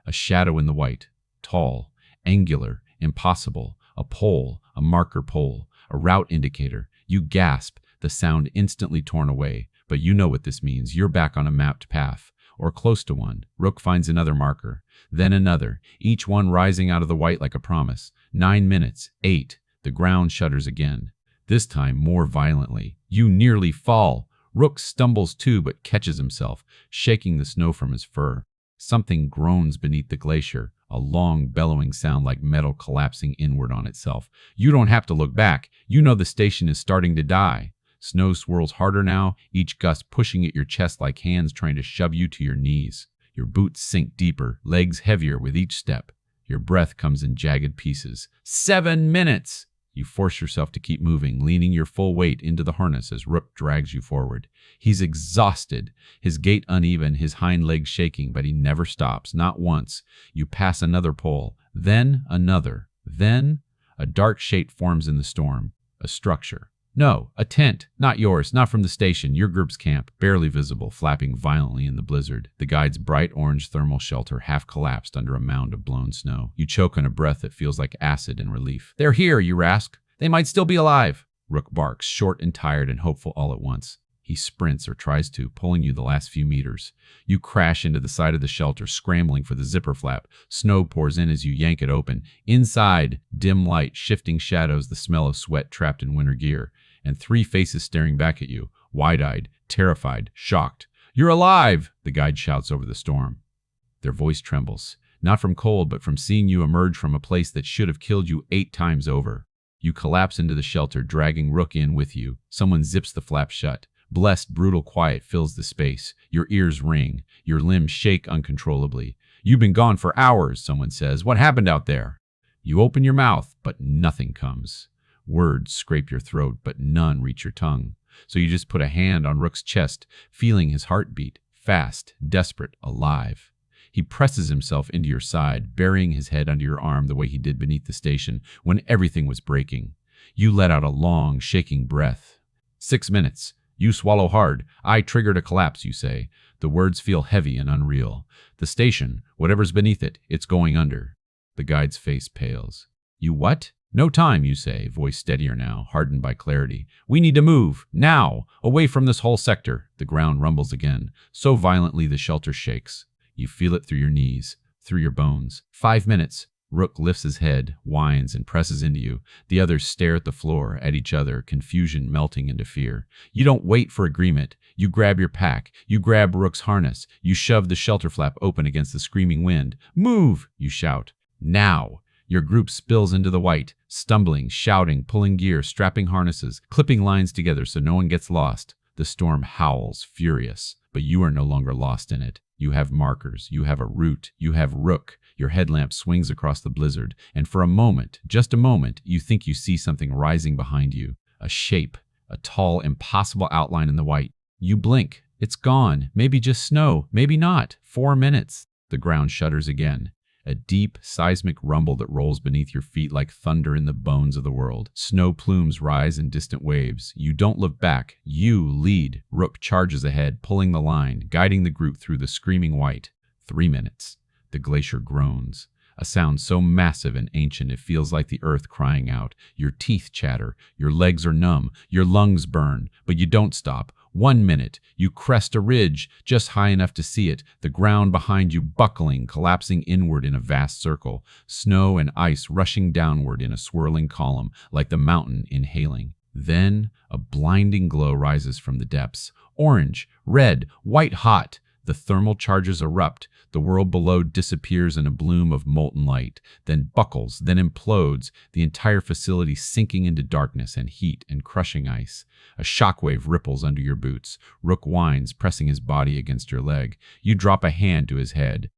A shadow in the white. Tall, angular, impossible. A pole, a marker pole, a route indicator. You gasp, the sound instantly torn away. But you know what this means. You're back on a mapped path. Or close to one. Rook finds another marker, then another, each one rising out of the white like a promise. 9 minutes, 8. The ground shudders again. This time more violently. You nearly fall. Rook stumbles too, but catches himself, shaking the snow from his fur. Something groans beneath the glacier, a long, bellowing sound like metal collapsing inward on itself. You don't have to look back. You know the station is starting to die. Snow swirls harder now, each gust pushing at your chest like hands trying to shove you to your knees. Your boots sink deeper, legs heavier with each step. Your breath comes in jagged pieces. 7 minutes! You force yourself to keep moving, leaning your full weight into the harness as Rook drags you forward. He's exhausted, his gait uneven, his hind legs shaking, but he never stops, not once. You pass another pole, then another. Then a dark shape forms in the storm, a structure. No, a tent. Not yours, not from the station. Your group's camp, barely visible, flapping violently in the blizzard. The guide's bright orange thermal shelter half collapsed under a mound of blown snow. You choke on a breath that feels like acid in relief. "They're here," you rasp. "They might still be alive." Rook barks, short and tired and hopeful all at once. He sprints, or tries to, pulling you the last few meters. You crash into the side of the shelter, scrambling for the zipper flap. Snow pours in as you yank it open. Inside, dim light, shifting shadows, the smell of sweat trapped in winter gear. And 3 faces staring back at you, wide-eyed, terrified, shocked. "You're alive!" the guide shouts over the storm. Their voice trembles. Not from cold, but from seeing you emerge from a place that should have killed you 8 times over. You collapse into the shelter, dragging Rook in with you. Someone zips the flap shut. Blessed, brutal quiet fills the space. Your ears ring. Your limbs shake uncontrollably. "You've been gone for hours," someone says. "What happened out there?" You open your mouth, but nothing comes. Words scrape your throat, but none reach your tongue. So you just put a hand on Rook's chest, feeling his heartbeat, fast, desperate, alive. He presses himself into your side, burying his head under your arm the way he did beneath the station when everything was breaking. You let out a long, shaking breath. 6 minutes. You swallow hard. "I triggered a collapse," you say. The words feel heavy and unreal. The station, whatever's beneath it, it's going under. The guide's face pales. "You what?" "No time," you say, voice steadier now, hardened by clarity. "We need to move, now, away from this whole sector." The ground rumbles again, so violently the shelter shakes. You feel it through your knees, through your bones. 5 minutes. Rook lifts his head, whines, and presses into you. The others stare at the floor, at each other, confusion melting into fear. You don't wait for agreement. You grab your pack. You grab Rook's harness. You shove the shelter flap open against the screaming wind. "Move!" you shout. "Now!" Your group spills into the white, stumbling, shouting, pulling gear, strapping harnesses, clipping lines together so no one gets lost. The storm howls, furious, but you are no longer lost in it. You have markers, you have a route, you have Rook. Your headlamp swings across the blizzard, and for a moment, just a moment, you think you see something rising behind you. A shape, a tall, impossible outline in the white. You blink. It's gone. Maybe just snow, maybe not. 4 minutes. The ground shudders again. A deep, seismic rumble that rolls beneath your feet like thunder in the bones of the world. Snow plumes rise in distant waves. You don't look back. You lead. Rook charges ahead, pulling the line, guiding the group through the screaming white. 3 minutes. The glacier groans. A sound so massive and ancient it feels like the earth crying out. Your teeth chatter. Your legs are numb. Your lungs burn. But you don't stop. 1 minute. You crest a ridge, just high enough to see it, the ground behind you buckling, collapsing inward in a vast circle, snow and ice rushing downward in a swirling column, like the mountain inhaling. Then a blinding glow rises from the depths. Orange, red, white hot. The thermal charges erupt. The world below disappears in a bloom of molten light, then buckles, then implodes, the entire facility sinking into darkness and heat and crushing ice. A shockwave ripples under your boots. Rook whines, pressing his body against your leg. You drop a hand to his head.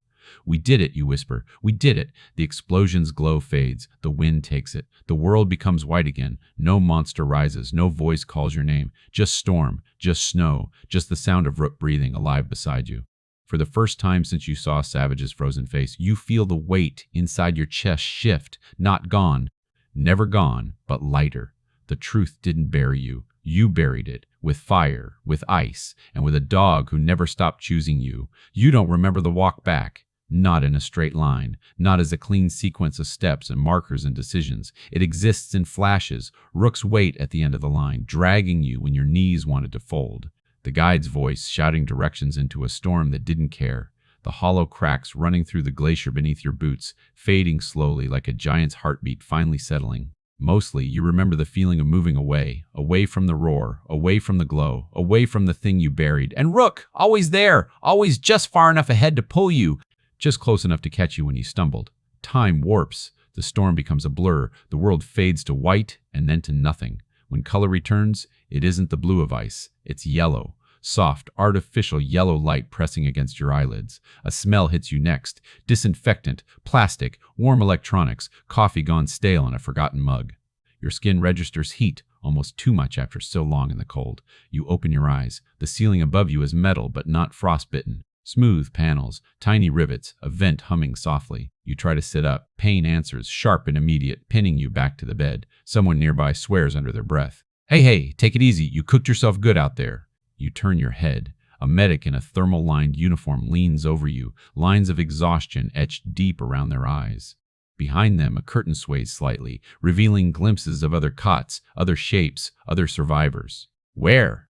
"We did it," you whisper. "We did it." The explosion's glow fades. The wind takes it. The world becomes white again. No monster rises. No voice calls your name. Just storm. Just snow. Just the sound of Rook breathing, alive beside you. For the first time since you saw Savage's frozen face, you feel the weight inside your chest shift. Not gone. Never gone, but lighter. The truth didn't bury you. You buried it. With fire, with ice, and with a dog who never stopped choosing you. You don't remember the walk back. Not in a straight line, not as a clean sequence of steps and markers and decisions. It exists in flashes, Rook's weight at the end of the line, dragging you when your knees wanted to fold. The guide's voice shouting directions into a storm that didn't care. The hollow cracks running through the glacier beneath your boots, fading slowly like a giant's heartbeat finally settling. Mostly, you remember the feeling of moving away, away from the roar, away from the glow, away from the thing you buried. And Rook, always there, always just far enough ahead to pull you. Just close enough to catch you when you stumbled. Time warps. The storm becomes a blur. The world fades to white and then to nothing. When color returns, it isn't the blue of ice. It's yellow. Soft, artificial yellow light pressing against your eyelids. A smell hits you next. Disinfectant, plastic, warm electronics, coffee gone stale in a forgotten mug. Your skin registers heat, almost too much after so long in the cold. You open your eyes. The ceiling above you is metal but not frostbitten. Smooth panels, tiny rivets, a vent humming softly. You try to sit up. Pain answers, sharp and immediate, pinning you back to the bed. Someone nearby swears under their breath. Hey, take it easy. You cooked yourself good out there." You turn your head. A medic in a thermal-lined uniform leans over you, lines of exhaustion etched deep around their eyes. Behind them, a curtain sways slightly, revealing glimpses of other cots, other shapes, other survivors. "Where?"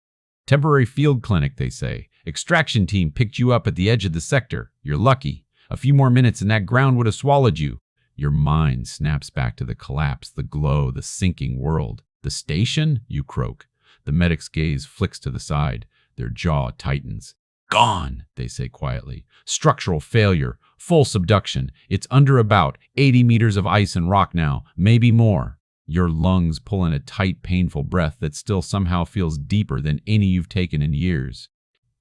"Temporary field clinic," they say. "Extraction team picked you up at the edge of the sector. You're lucky. A few more minutes and that ground would have swallowed you." Your mind snaps back to the collapse, the glow, the sinking world. "The station?" you croak. The medic's gaze flicks to the side. Their jaw tightens. Gone, they say quietly. Structural failure, full subduction. It's under about 80 meters of ice and rock now, maybe more. Your lungs pull in a tight, painful breath that still somehow feels deeper than any you've taken in years.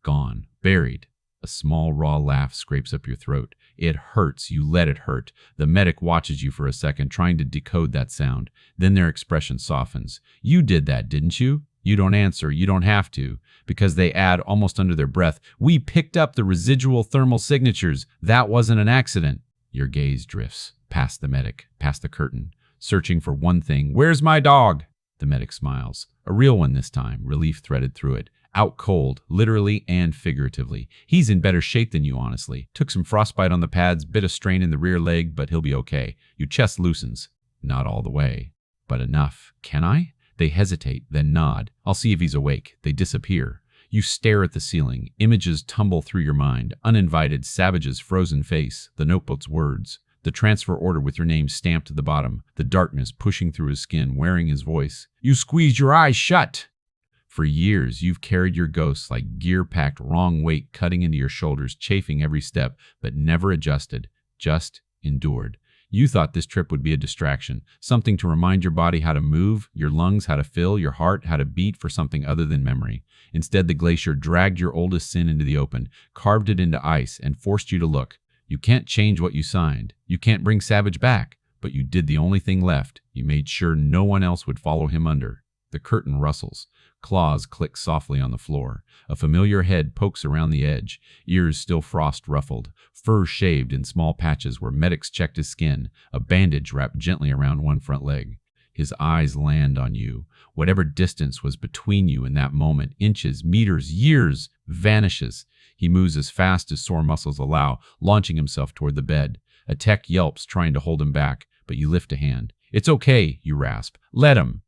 Gone, buried. A small, raw laugh scrapes up your throat. It hurts. You let it hurt. The medic watches you for a second, trying to decode that sound. Then their expression softens. You did that, didn't you? You don't answer. You don't have to. Because they add, almost under their breath, we picked up the residual thermal signatures. That wasn't an accident. Your gaze drifts past the medic, past the curtain, searching for one thing. Where's my dog? The medic smiles. A real one this time, relief threaded through it. Out cold, literally and figuratively. He's in better shape than you, honestly. Took some frostbite on the pads, bit of strain in the rear leg, but he'll be okay. Your chest loosens. Not all the way, but enough. Can I? They hesitate, then nod. I'll see if he's awake. They disappear. You stare at the ceiling. Images tumble through your mind. Uninvited, Savage's frozen face, the notebook's words, the transfer order with your name stamped to the bottom, the darkness pushing through his skin, wearing his voice. You squeezed your eyes shut. For years, you've carried your ghosts like gear-packed wrong weight cutting into your shoulders, chafing every step, but never adjusted, just endured. You thought this trip would be a distraction, something to remind your body how to move, your lungs how to fill, your heart how to beat for something other than memory. Instead, the glacier dragged your oldest sin into the open, carved it into ice, and forced you to look. You can't change what you signed. You can't bring Savage back, but you did the only thing left. You made sure no one else would follow him under. The curtain rustles. Claws click softly on the floor. A familiar head pokes around the edge, ears still frost-ruffled, fur shaved in small patches where medics checked his skin, a bandage wrapped gently around one front leg. His eyes land on you. Whatever distance was between you in that moment, inches, meters, years, vanishes. He moves as fast as sore muscles allow, launching himself toward the bed. A tech yelps, trying to hold him back, but you lift a hand. It's okay, you rasp. Let him.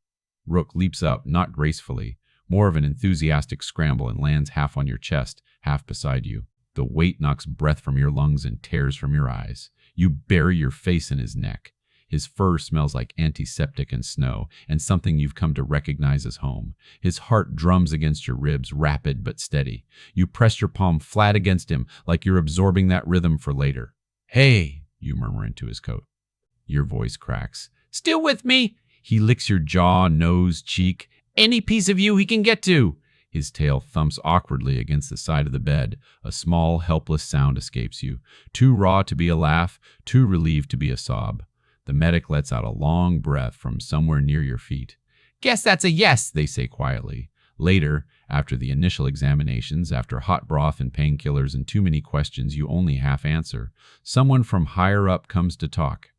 Rook leaps up, not gracefully, more of an enthusiastic scramble, and lands half on your chest, half beside you. The weight knocks breath from your lungs and tears from your eyes. You bury your face in his neck. His fur smells like antiseptic and snow, and something you've come to recognize as home. His heart drums against your ribs, rapid but steady. You press your palm flat against him, like you're absorbing that rhythm for later. Hey, you murmur into his coat. Your voice cracks. Still with me? He licks your jaw, nose, cheek. Any piece of you he can get to. His tail thumps awkwardly against the side of the bed. A small, helpless sound escapes you. Too raw to be a laugh, too relieved to be a sob. The medic lets out a long breath from somewhere near your feet. Guess that's a yes, they say quietly. Later, after the initial examinations, after hot broth and painkillers and too many questions you only half answer, someone from higher up comes to talk.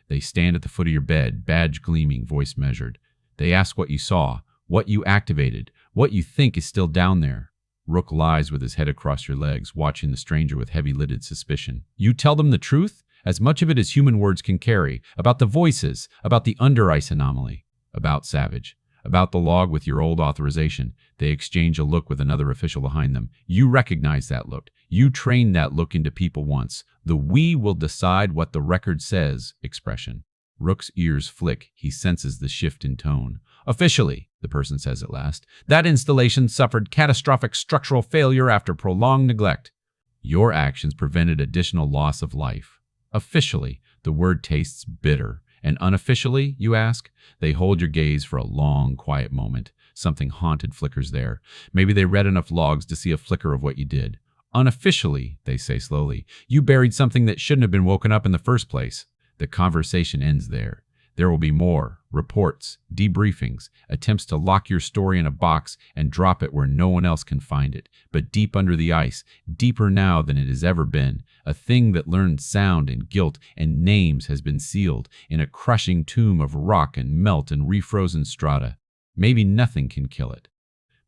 They stand at the foot of your bed, badge gleaming, voice measured. They ask what you saw, what you activated, what you think is still down there. Rook lies with his head across your legs, watching the stranger with heavy-lidded suspicion. You tell them the truth, as much of it as human words can carry, about the voices, about the under-ice anomaly, about Savage, about the log with your old authorization. They exchange a look with another official behind them. You recognize that look. You trained that look into people once. The "we will decide what the record says" expression. Rook's ears flick. He senses the shift in tone. Officially, the person says at last, that installation suffered catastrophic structural failure after prolonged neglect. Your actions prevented additional loss of life. Officially, the word tastes bitter. And unofficially, you ask? They hold your gaze for a long, quiet moment. Something haunted flickers there. Maybe they read enough logs to see a flicker of what you did. Unofficially, they say slowly, you buried something that shouldn't have been woken up in the first place. The conversation ends there. There will be more reports, debriefings, attempts to lock your story in a box and drop it where no one else can find it. But deep under the ice, deeper now than it has ever been, a thing that learned sound and guilt and names has been sealed in a crushing tomb of rock and melt and refrozen strata. Maybe nothing can kill it.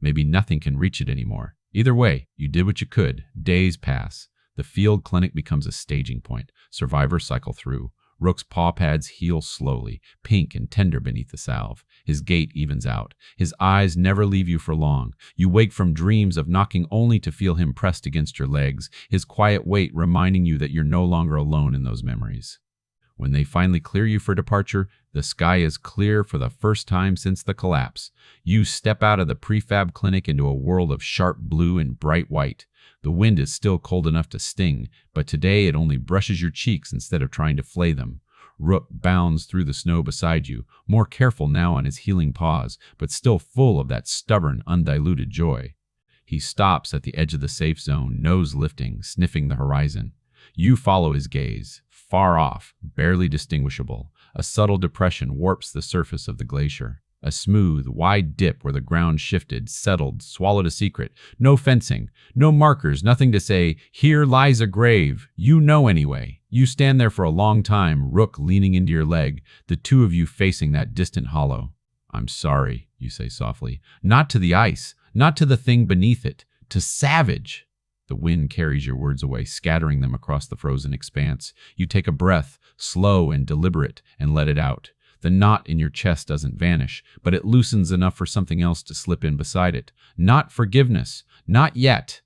Maybe nothing can reach it anymore. Either way, you did what you could. Days pass. The field clinic becomes a staging point. Survivors cycle through. Rook's paw pads heal slowly, pink and tender beneath the salve. His gait evens out. His eyes never leave you for long. You wake from dreams of knocking only to feel him pressed against your legs, his quiet weight reminding you that you're no longer alone in those memories. When they finally clear you for departure, the sky is clear for the first time since the collapse. You step out of the prefab clinic into a world of sharp blue and bright white. The wind is still cold enough to sting, but today it only brushes your cheeks instead of trying to flay them. Rook bounds through the snow beside you, more careful now on his healing paws, but still full of that stubborn, undiluted joy. He stops at the edge of the safe zone, nose lifting, sniffing the horizon. You follow his gaze. Far off, barely distinguishable, a subtle depression warps the surface of the glacier. A smooth, wide dip where the ground shifted, settled, swallowed a secret. No fencing, no markers, nothing to say, "Here lies a grave." You know anyway. You stand there for a long time, Rook leaning into your leg, the two of you facing that distant hollow. "I'm sorry," you say softly. "Not to the ice, not to the thing beneath it, to Savage." The wind carries your words away, scattering them across the frozen expanse. You take a breath, slow and deliberate, and let it out. The knot in your chest doesn't vanish, but it loosens enough for something else to slip in beside it. Not forgiveness. Not yet.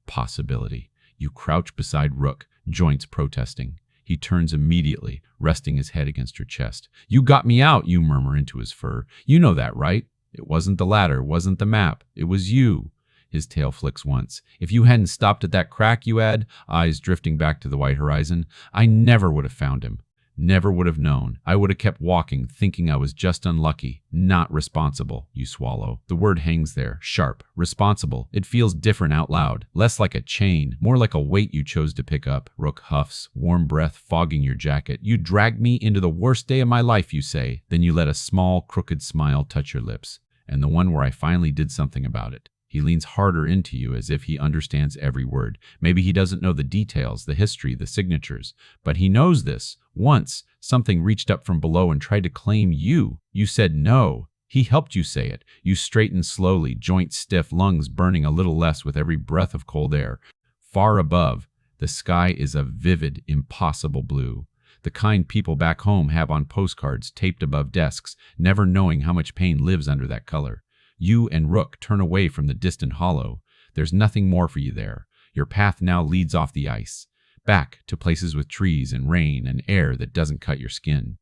Possibility. You crouch beside Rook, joints protesting. He turns immediately, resting his head against your chest. "You got me out," you murmur into his fur. "You know that, right? It wasn't the ladder, wasn't the map. It was you." His tail flicks once. "If you hadn't stopped at that crack," you add, eyes drifting back to the white horizon, "I never would have found him. Never would have known. I would have kept walking, thinking I was just unlucky, not responsible." You swallow. The word hangs there, sharp, responsible. It feels different out loud, less like a chain, more like a weight you chose to pick up. Rook huffs, warm breath fogging your jacket. "You dragged me into the worst day of my life," you say. Then you let a small, crooked smile touch your lips. "And the one where I finally did something about it." He leans harder into you as if he understands every word. Maybe he doesn't know the details, the history, the signatures, but he knows this. Once, something reached up from below and tried to claim you. You said no. He helped you say it. You straighten slowly, joints stiff, lungs burning a little less with every breath of cold air. Far above, the sky is a vivid, impossible blue. The kind people back home have on postcards taped above desks, never knowing how much pain lives under that color. You and Rook turn away from the distant hollow. There's nothing more for you there. Your path now leads off the ice, back to places with trees and rain and air that doesn't cut your skin.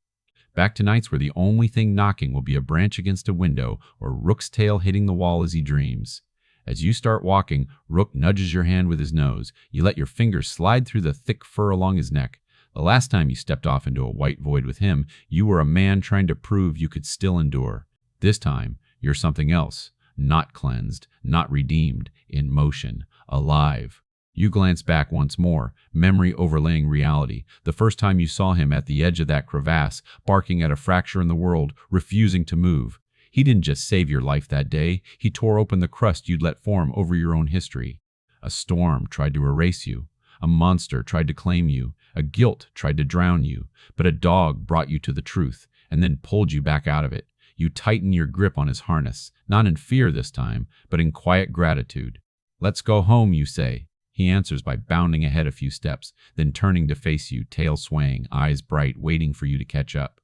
Back to nights where the only thing knocking will be a branch against a window or Rook's tail hitting the wall as he dreams. As you start walking, Rook nudges your hand with his nose. You let your fingers slide through the thick fur along his neck. The last time you stepped off into a white void with him, you were a man trying to prove you could still endure. This time, you're something else, not cleansed, not redeemed, in motion, alive. You glance back once more, memory overlaying reality. The first time you saw him at the edge of that crevasse, barking at a fracture in the world, refusing to move. He didn't just save your life that day, he tore open the crust you'd let form over your own history. A storm tried to erase you. A monster tried to claim you. A guilt tried to drown you. But a dog brought you to the truth, and then pulled you back out of it. You tighten your grip on his harness, not in fear this time, but in quiet gratitude. "Let's go home," you say. He answers by bounding ahead a few steps, then turning to face you, tail swaying, eyes bright, waiting for you to catch up.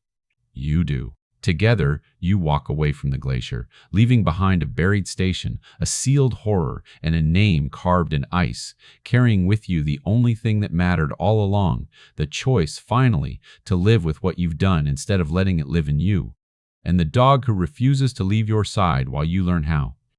You do. Together, you walk away from the glacier, leaving behind a buried station, a sealed horror, and a name carved in ice, carrying with you the only thing that mattered all along, the choice, finally, to live with what you've done instead of letting it live in you. And the dog who refuses to leave your side while you learn how.